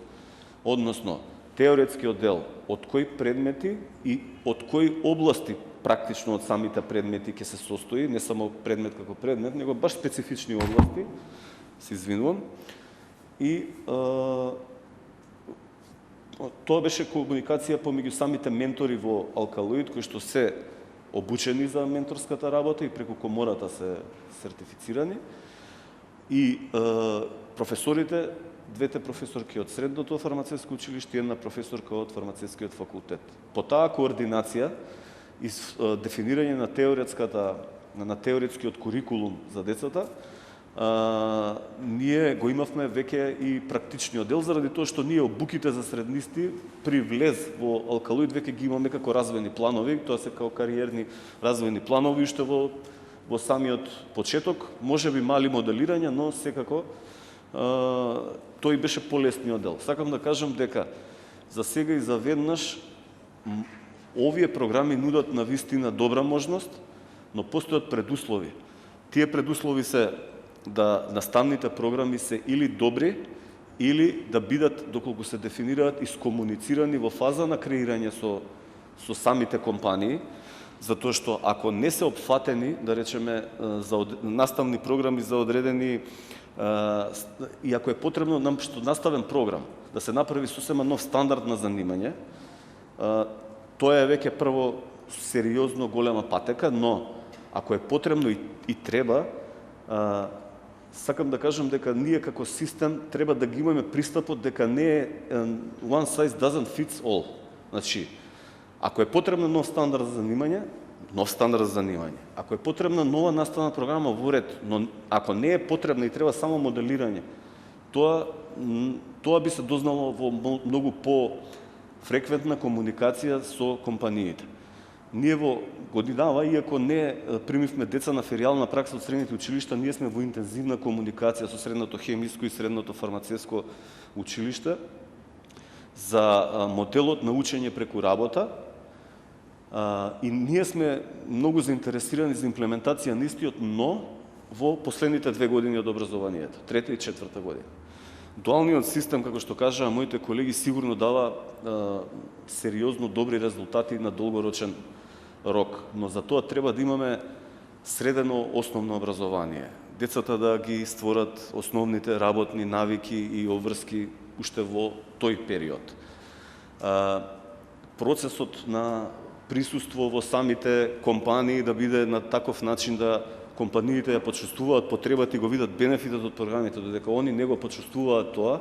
Односно, теоретскиот дел, од кои предмети и од кои области практично од самите предмети ќе се состои, не само предмет како предмет, него баш специфични области, се извинувам. И тоа беше комуникација помеѓу самите ментори во Алкалоид, кои што се обучени за менторската работа и преку комората се сертифицирани. И професорите, двете професорки од средното фармацевско училиште и една професорка од фармацевскиот факултет. По таа координација и дефинирање на теоретскиот курикулум за децата, ние го имавме веќе и практичниот дел, заради тоа што ние обуките за среднисти при влез во Алкалоид веќе ги имаме како развојни планови, тоа се како кариерни развојни планови, уште во самиот почеток, може би мали моделирања, но секако тој беше полесниот дел. Сакам да кажам дека за сега и за веднаш овие програми нудат на вистина добра можност, но постојат предуслови. Тие предуслови се да наставните програми се или добри, или да бидат, доколку се дефинираат, искомуницирани во фаза на креирање со самите компании, затоа што ако не се опфатени, да речеме, за наставни програми за одредени, и ако е потребно што наставен програм да се направи сосема нов стандард на занимање, тоа е веќе прво сериозно голема патека, но ако е потребно и треба, сакам да кажам дека ние како систем треба да ги имаме пристапот дека не е one size doesn't fits all. Значи, ако е потребна нов стандард за занимање, нов стандард за занимање. Ако е потребна нова наставна програма, во ред, но ако не е потребна и треба само моделирање, тоа би се дознало во многу по-фреквентна комуникација со компаниите. Ние во годинава, иако не примивме деца на феријална пракса од средните училишта, ние сме во интензивна комуникација со средното хемиско и средното фармацевско училиште за моделот на учење преку работа. И ние сме многу заинтересирани за имплементација на истиот, но во последните 2 години од образованието, 3-та и 4-та година. Дуалниот систем, како што кажаа моите колеги, сигурно дава сериозно добри резултати на долгорочен рок, но за тоа треба да имаме средено основно образование. Децата да ги створат основните работни навики и обврски уште во тој период. Процесот на присуство во самите компании да биде на таков начин да компаниите ја почувствуваат потребата и го видат бенефитот од програмите, додека они не го почувствуваат тоа,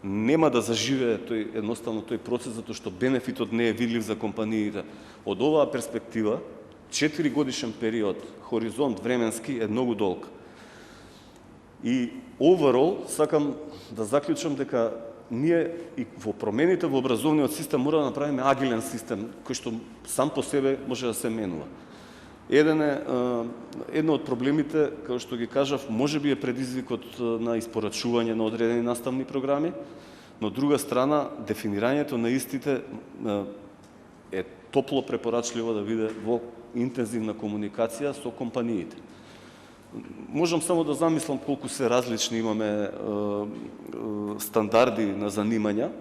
нема да заживее тој процес, затоа што бенефитот не е видлив за компаниите. Од оваа перспектива, 4 годишен период, хоризонт временски е многу долг. И overall, сакам да заклучам дека ние и во промените во образовниот систем мора да направиме агилен систем, кој што сам по себе може да се менува. Едно од проблемите, како што ги кажав, можеби е предизвикот на испорачување на одредени наставни програми, но од друга страна, дефинирањето на истите е топло препорачливо да биде во интензивна комуникација со компаниите. Можам само да замислам колку се различни имаме стандарди на занимања,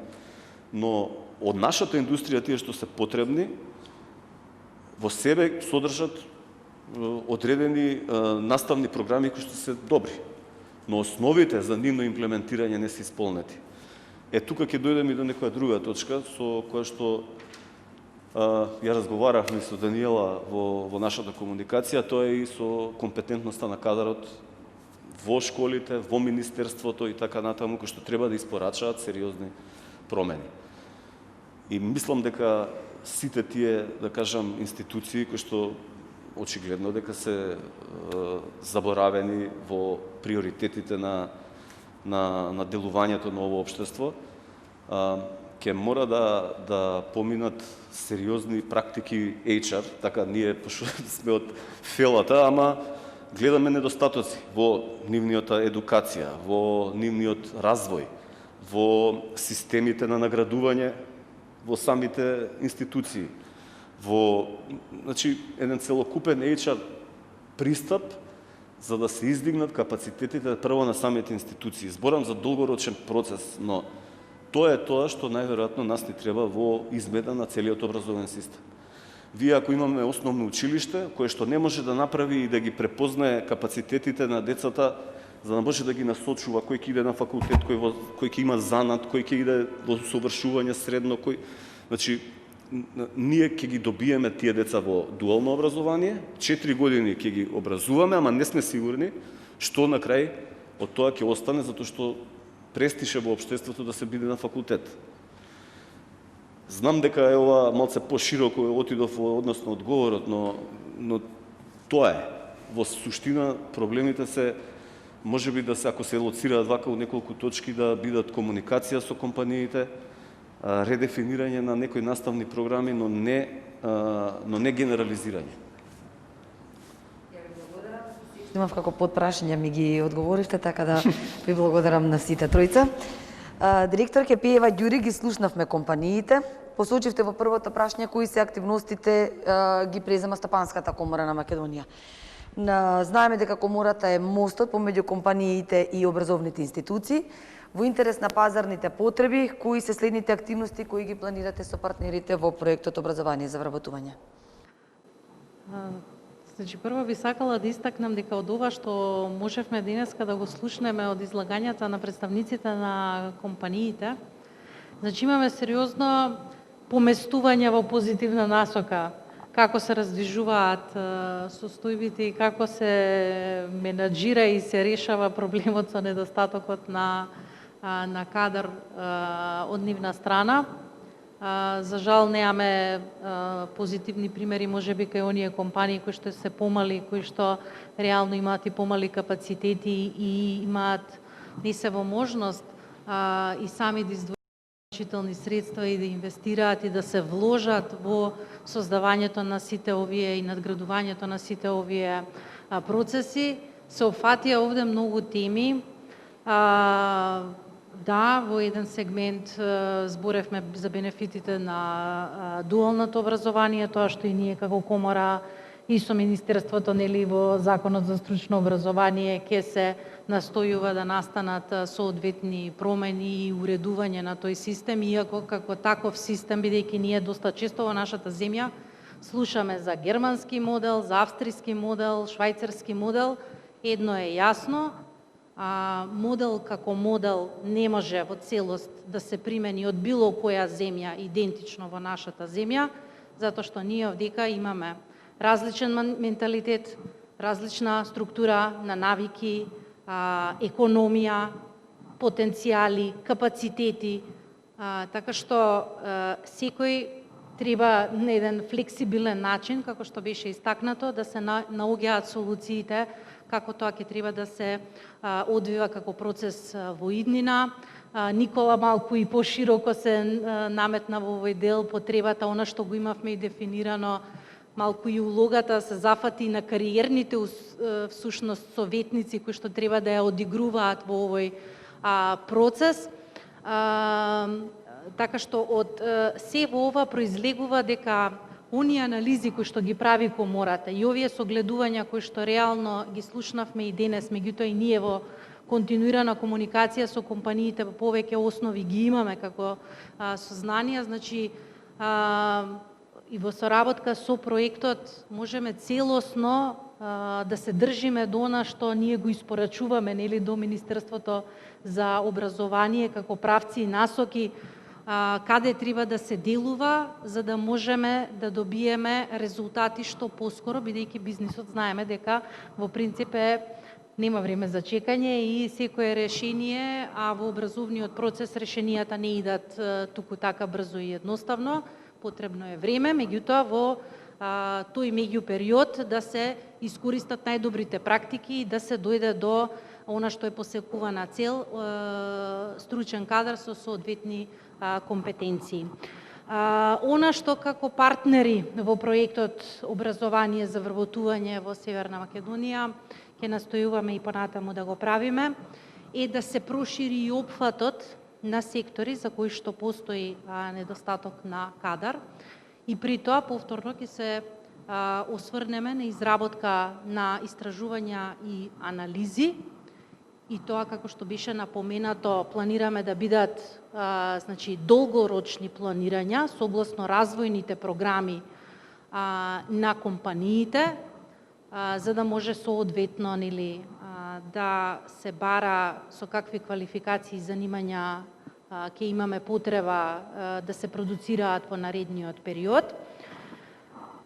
но од нашата индустрија тие што се потребни во себе содржат одредени наставни програми кои што се добри, но основите за нивно имплементирање не се исполнети. Тука ќе дојдеме и до некоја друга точка со која што ја разговаравме со Даниела во нашата комуникација, тоа е и со компетентноста на кадарот во школите, во Министерството и така натаму, кои што треба да испорачаат сериозни промени. И мислам дека сите тие, да кажам, институции кои што очигледно дека се заборавени во приоритетите на делувањето на ово општество, ќе мора да поминат сериозни практики HR, така ние пошто сме од фелата, ама гледаме недостатоци во нивниот едукација, во нивниот развој, во системите на наградување во самите институции, во еден целокупен HR пристап за да се издигнат капацитетите прво на самите институции. Зборам за долгорочен процес, но тоа е тоа што најверојатно нас ни треба во измена на целиот образовен систем. Вие ако имаме основно училиште, кое што не може да направи и да ги препознае капацитетите на децата, за да може да ги насочува кој ќе иде на факултет, кој ќе има занат, кој ќе иде во усовршување средно, ние ќе ги добиеме тие деца во дуално образование, 4 години ќе ги образуваме, ама не сме сигурни што на крај од тоа ќе остане, затоа што престише во општеството да се биде на факултет. Знам дека е ова малце пошироко отидов во односно одговорот, но тоа е. Во суштина проблемите се можеби да се, ако се лоцираат вака у неколку точки, да бидат комуникација со компаниите, редефинирање на некои наставни програми, но не генерализирање.
Имав како подпрашање ми ги одговоривте, така да ви благодарам на сите тројца. Директор Кепиева Ѓури, ги слушнавме компаниите. Посочивте во првото прашање кои се активностите ги презема Стопанската комора на Македонија. Знаеме дека комората е мостот помеѓу компаниите и образовните институции. Во интерес на пазарните потреби, кои се следните активности кои ги планирате со партнерите во проектот Образование за вработување?
Прво би сакала да истакнам дека од ова што можевме денеска да го слушнеме од излагањата на представниците на компаниите, имаме сериозно поместување во позитивна насока, како се раздвижуваат состојбите и како се менаџира и се решава проблемот со недостатокот на кадар од нивна страна. За жал неаме позитивни примери, можеби кај оние компании кои што се помали, кои што реално имаат и помали капацитети и имаат не се во можност и сами да издвојат значителни средства и да инвестираат и да се вложат во создавањето на сите овие и надградувањето на сите овие процеси. Се опфатија овде многу теми. Да, во еден сегмент зборевме за бенефитите на дуалното образование, тоа што и ние како комора и со Министерството, нели, во Законот за стручно образование ќе се настојува да настанат соодветни промени и уредување на тој систем, иако како таков систем, бидејќи ние доста често во нашата земја слушаме за германски модел, за австријски модел, швајцарски модел. Едно е јасно, модел како модел не може во целост да се примени од било која земја идентично во нашата земја, затоа што ние овдека имаме различен менталитет, различна структура на навики, економија, потенцијали, капацитети, така што секој треба на еден флексибилен начин, како што беше истакнато, да се наоѓаат солуциите, како тоа ќе треба да се одвива како процес во иднина. Никола малку и пошироко се наметна во овој дел потребата, она што го имавме и дефинирано, малку и улогата се зафати на кариерните всушност советници кои што треба да ја одигруваат во овој процес. Така што од се во ова произлегува дека оние анализи кои што ги прави комората и овие согледувања кои што реално ги слушнавме и денес, меѓутоа и ние во континуирана комуникација со компаниите по повеќе основи ги имаме како сознанија, значи и во соработка со проектот можеме целосно да се држиме до она што ние го испорачуваме, нели, до Министерството за образование како правци и насоки, каде треба да се делува за да можеме да добиеме резултати што поскоро, бидејќи бизнисот знаеме дека во принцип нема време за чекање и секое решение, а во образовниот процес решенијата не идат туку така брзо и едноставно, потребно е време, меѓутоа во тој меѓупериод да се искористат најдобрите практики и да се дојде до она што е посекувана цел, стручен кадар со соодветни компетенции. Она што како партнери во проектот Образование за вработување во Северна Македонија ќе настојуваме и понатаму да го правиме, е да се прошири и опфатот на сектори за кои што постои недостаток на кадар и при тоа повторно ќе се осврнеме на изработка на истражувања и анализи. И тоа, како што беше напоменато, планираме да бидат значи, долгорочни планирања согласно развојните програми на компаниите, за да може соодветно да се бара со какви квалификации и занимања ќе имаме потреба да се продуцираат во наредниот период.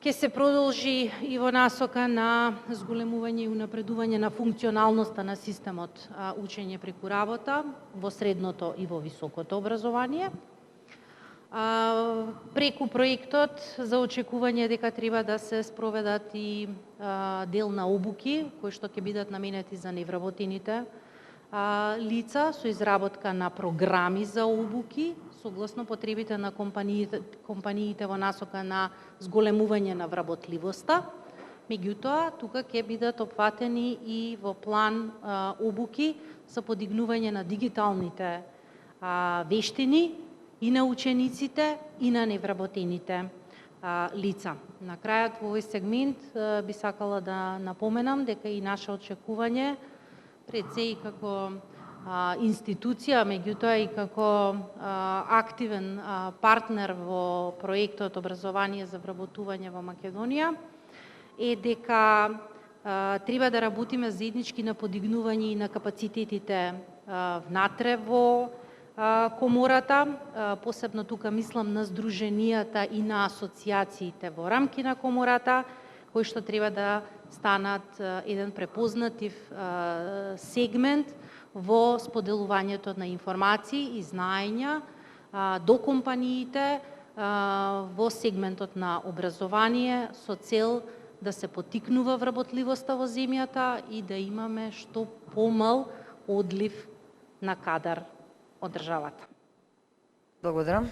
Ќе се продолжи и во насока на зголемување и унапредување на функционалноста на системот учење преку работа во средното и во високото образование. Преку проектот за очекување дека треба да се спроведат и дел на обуки кои што ќе бидат наменети за невработените лица со изработка на програми за обуки согласно потребите на компаниите во насока на зголемување на вработливоста. Меѓутоа, тука ќе бидат опфатени и во план обуки за подигнување на дигиталните вештини и на учениците и на невработените лица. На крајот во овој сегмент би сакала да напоменам дека и наше очекување пред се и како институција, меѓутоа и како активен партнер во проектот Образование за вработување во Македонија, е дека треба да работиме заеднички на подигнување и на капацитетите внатре во комората, посебно тука мислам на здруженијата и на асоциациите во рамки на комората, кои што треба да станат еден препознатив сегмент во споделувањето на информации и знаења до компаниите во сегментот на образование со цел да се поттикнува вработливоста во земјата и да имаме што помал одлив на кадар од државата.
Благодарам.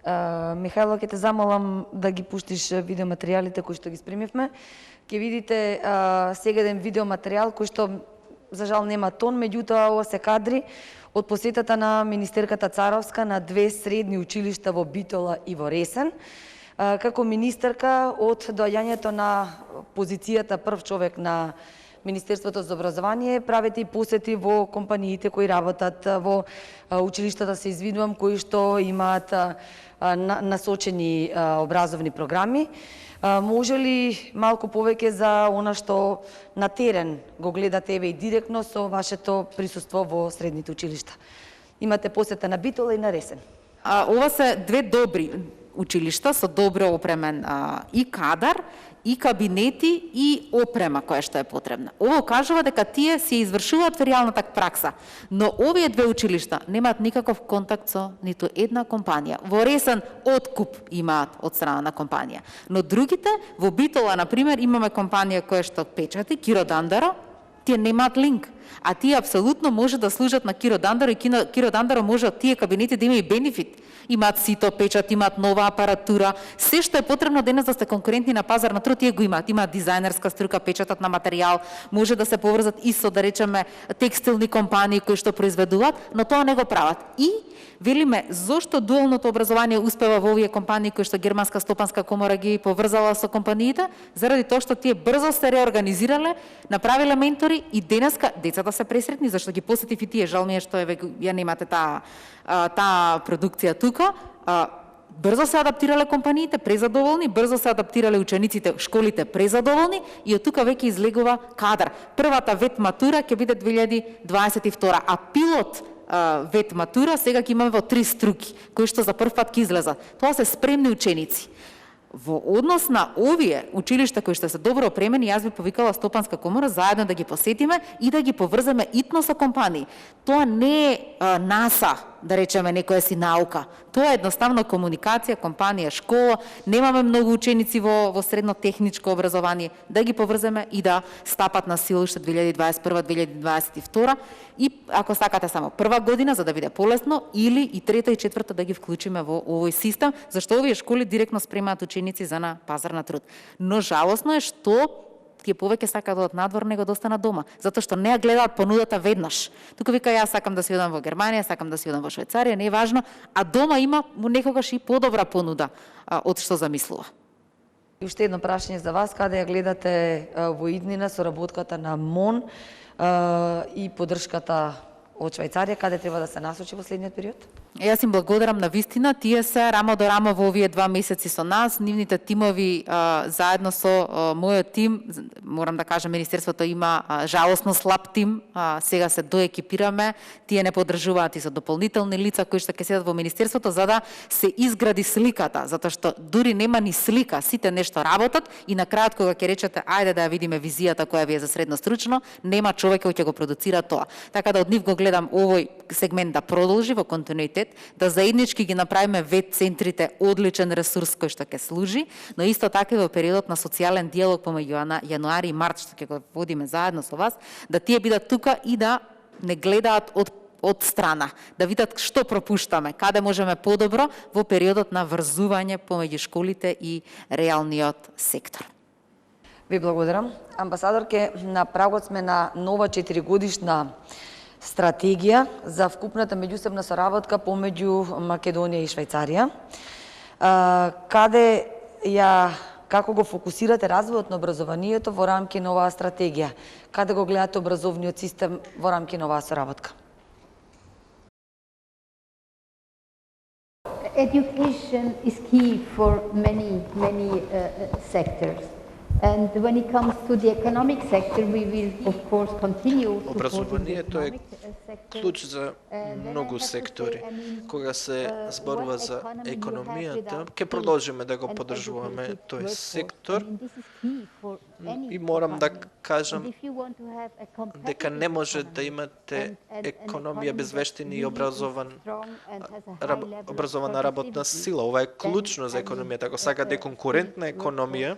Михајло, ќе те замолам да ги пуштиш видеоматеријалите кои што ги спремивме. Ќе видите сега еден видеоматеријал кој што за жал нема тон, меѓутоа ова се кадри од посетата на министерката Царовска на две средни училишта во Битола и во Ресен. Како министерка од доаѓањето на позицијата прв човек на Министерството за образование правите и посети во компаниите кои работат во училиштата, се извидувам, кои што имаат насочени образовни програми. Може ли малку повеќе за она што на терен го гледате еве и директно со вашето присуство во средните училишта? Имате посета на Битола и на Ресен.
Ова се две добри училишта со добро опремен и кадар, и кабинети, и опрема која што е потребна. Ово кажува дека тие се извршуваат во реалната пракса, но овие две училишта немаат никаков контакт со ниту една компанија. Во Ресен откуп имаат од страна на компанија, но другите, во Битола, например, имаме компанија која што печати, Киро Дандаро, тие немаат линк. А тие апсолутно може да служат на Киро Дандаро и Киро Дандаро може од тие кабинети да има и бенефит. Имаат сито печат, имаат нова апаратура, се што е потребно денес да сте конкурентни на пазар на труд, тие го имаат. Имаат дизајнерска струка, печатат на материјал, може да се поврзат и со, да речеме, текстилни компании кои што произведуваат, но тоа не го прават. И велиме, зошто дуалното образование успева во овие компании кои што Германска стопанска комора ги поврзала со компаниите, заради тоа што тие брзо се реорганизирале, направиле ментори и денеска децата се пресретни, зашто ги посетив и тие, жал ми е што ја немате таа продукција тука. Брзо се адаптирале компаниите, презадоволни, брзо се адаптирале учениците, школите презадоволни и од тука веќе излегува кадар. Првата вет матура ќе биде 2022, а пилот вет матура сега ќе имаме во 3 струки, кои што за прв пат ќе излезат. Тоа се спремни ученици. Во однос на овие училишта кои што се добро опремени, јас би повикала Стопанска комора заедно да ги посетиме и да ги поврземе итно со компании. Тоа не е НАСА, да речеме, некоја си наука. Тоа е едноставно комуникација, компанија, школа. Немаме многу ученици во средно техничко образование. Да ги поврземе и да стапат на сила уште 2021-2022 и ако сакате само прва година за да биде полесно, или и трета и четврта да ги вклучиме во овој систем, зашто овие школи директно спремаат ученици за на пазар на труд. Но жалосно е што тие повеќе сакаат да одат надвор него да останат дома, затоа што не ја гледаат понудата веднаш. Тука вика јас сакам да си одам во Германија, сакам да си одам во Швајцарија, не е важно, а дома има некогаш и подобра понуда од што замислува.
И уште едно прашање за вас, каде ја гледате во иднина соработката на МОН и поддршката од Швајцарија, каде треба да се насочи во следниот период?
Јас им благодарам на вистина, тие се рамо до рамо во овие 2 месеци со нас, нивните тимови заедно со мојот тим, морам да кажам, Министерството има жалосно слаб тим, сега се доекипираме, тие не поддржуваат и со дополнителни лица кои што ќе седат во Министерството за да се изгради сликата, затоа што дури нема ни слика, сите нешто работат и на крајот кога ќе речете ајде да ја видиме визијата која ви е за средно стручно, нема човек кој ќе го продуцира тоа. Така да од нив го гледам овој сегмент да продолжи во континуитет, да заеднички ги направиме вет центрите одличен ресурс кој што ќе служи, но исто така и во периодот на социјален диалог помеѓу јануари и март што ќе го водиме заедно со вас, да тие бидат тука и да не гледаат од страна, да видат што пропуштаме, каде можеме подобро во периодот на врзување помеѓу школите и реалниот сектор.
Ви благодарам. Амбасадорке, на прагот сме на нова 4-годишна стратегија за вкупната меѓусебна соработка помеѓу Македонија и Швајцарија. Како го фокусирате развојот на образованието во рамки на оваа стратегија? Каде го гледате образовниот систем во рамки на оваа соработка?
Education is key for many sectors. And when it comes to the economic sector, we will of course continue
Образованието е клуч за многу сектори. Кога се зборува за економијата, ќе продолжиме да го поддржуваме тој сектор. И морам да кажам дека не може да имате економија без вештини и образована работна сила. Ова е клучно за економијата. Ако сакате конкурентна економија,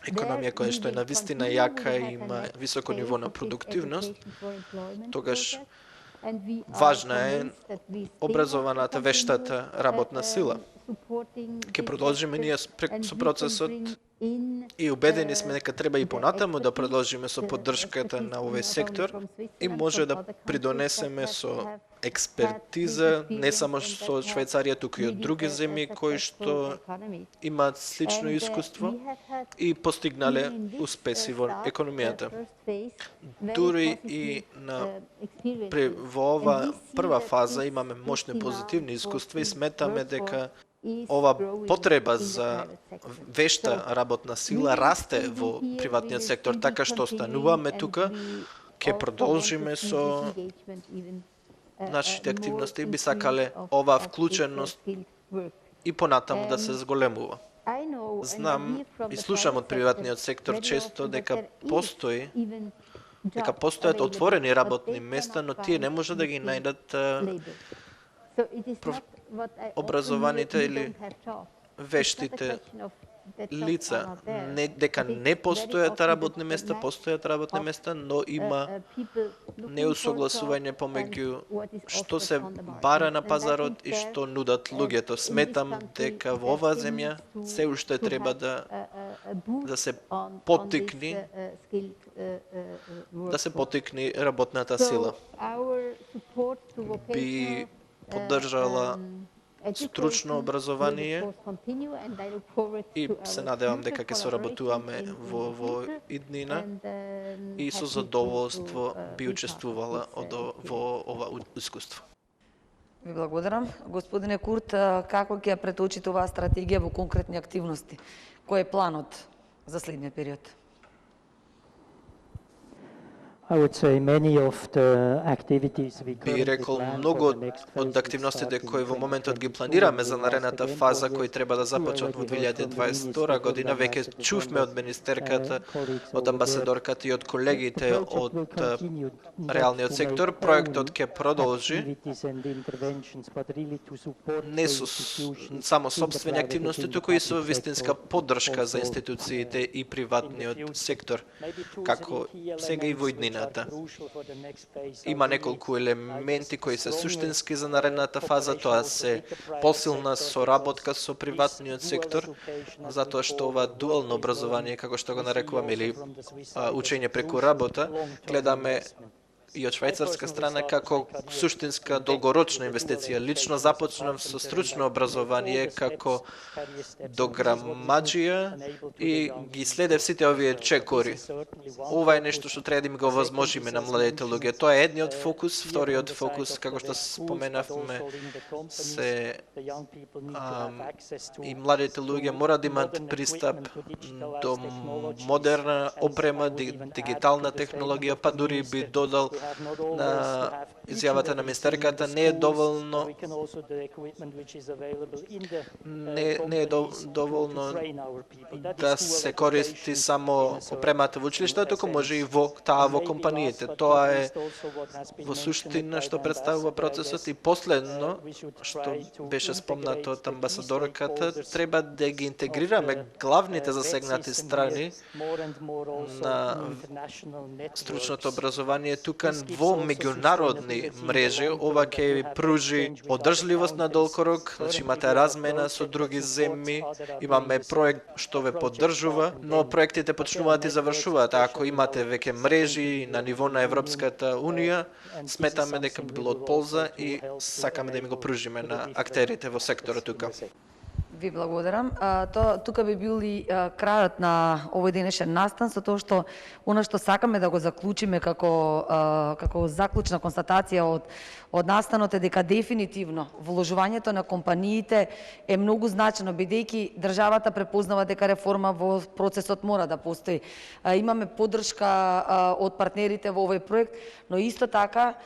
економија која што е навистина јака и има високо ниво на продуктивност, тогаш важна е образованата вештата работна сила. Ќе продолжиме ние со процесот и убедени сме дека треба и понатаму да продолжиме со поддршката на овој сектор и може да придонесеме со експертиза, не само со Швајцарија, туку и од други земји кои што имаат слично искуство и постигнале успеси во економијата. Дури и во ова прва фаза имаме мощни позитивни искуства и сметаме дека ова потреба за вешта работна сила расте во приватниот сектор, така што остануваме тука, ќе продолжиме со нашите активности и би сакале оваа вклученост и понатаму да се зголемува. Знам и слушам од приватниот сектор често дека постојат отворени работни места, но тие не може да ги најдат образованите или вештите лица. Не дека не постојат работни места, постојат работни места, но има неусогласување помеѓу што се бара на пазарот и што нудат луѓето. Сметам дека во оваа земја се уште треба да се потикни работната сила. Би поддржала стручно образование и се надевам дека ќе соработуваме во иднина и со задоволство би учествувала во ова искуство.
Ви благодарам. Господине Курт, како ќе ја преточите оваа стратегија во конкретни активности? Кој е планот за следниот период?
Би рекол многу од активностите кои во моментот ги планираме за наредната фаза, кои треба да започнат во 2022 година, веќе чувме од министерката, од амбасадорката и од колегите од реалниот сектор. Проектот ќе продолжи не со само собствени активности, туку и со вистинска поддршка за институциите и приватниот сектор, како сега и во иднина. Има неколку елементи кои се суштински за наредната фаза, тоа се посилна соработка со приватниот сектор, затоа што ова дуално образование, како што го нарекуваме, или учење преку работа, гледаме и од швајцарска страна како суштинска долгорочна инвестиција. Лично започнав со стручно образование како дограмаджија и ги следев сите овие чекори. Ова е нешто што треба да им го возможиме на младите луѓе. Тоа е едниот фокус, вториот фокус, како што споменавме, се и младите луѓе мора да имат пристап до модерна опрема, дигитална технологија, па дури би додал на изјавата на министерката, не е доволно да се користи само опремата во училишта, туку може и во компаниите. Тоа е во суштина што представува процесот. И последно, што беше спомнато од амбасадорката, треба да ги интегрираме главните засегнати страни на стручното образование тука во меѓународни мрежи. Ова ќе пружи одржливост на долг рок, значи имате размена со други земји, имаме проект што ве поддржува, но проектите почнуваат и завршуваат. Ако имате веќе мрежи на ниво на Европската Унија, сметаме дека би било од полза и сакаме да им го пружиме на актерите во секторот тука.
Ви благодарам. Тука би бил и крајот на овој денешен настан, со тоа што она што сакаме да го заклучиме како заклучна констатација од настанот е дека дефинитивно вложувањето на компаниите е многу значено, бидејќи државата препознава дека реформа во процесот мора да постои. Имаме поддршка од партнерите во овој проект, но исто така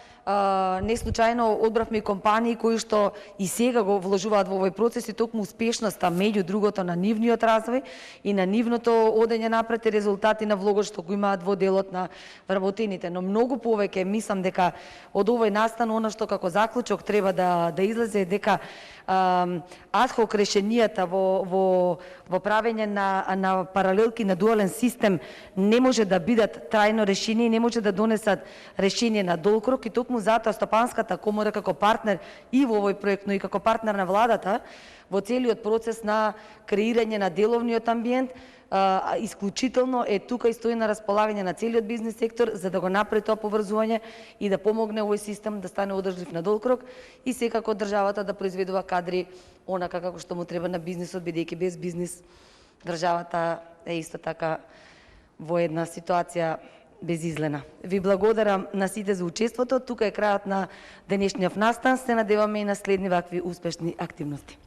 не случајно одбравме и компании кои што и сега го вложуваат во овој процес и токму успешноста меѓу другото на нивниот развој и на нивното одење напред и резултати на влогот што го имаат во делот на вработените. Но многу повеќе мислам дека од овој настан она што како заклучок треба да излезе е дека адхок решенијата во правење на паралелки на дуален систем не може да бидат трајно решение и не може да донесат решение на долг рок и токму затоа Стопанската комора како партнер и во овој проект, но и како партнер на владата во целиот процес на креирање на деловниот амбиент исклучително е тука и стои на располагање на целиот бизнис сектор за да го направи тоа поврзување и да помогне овој систем да стане одржлив на долг рок и секако државата да произведува кадри онака како што му треба на бизнисот, бидејќи без бизнис државата е исто така во една ситуација безизлена. Ви благодарам на сите за учеството. Тука е крајот на денешниот настан. Се надеваме и на следни вакви успешни активности.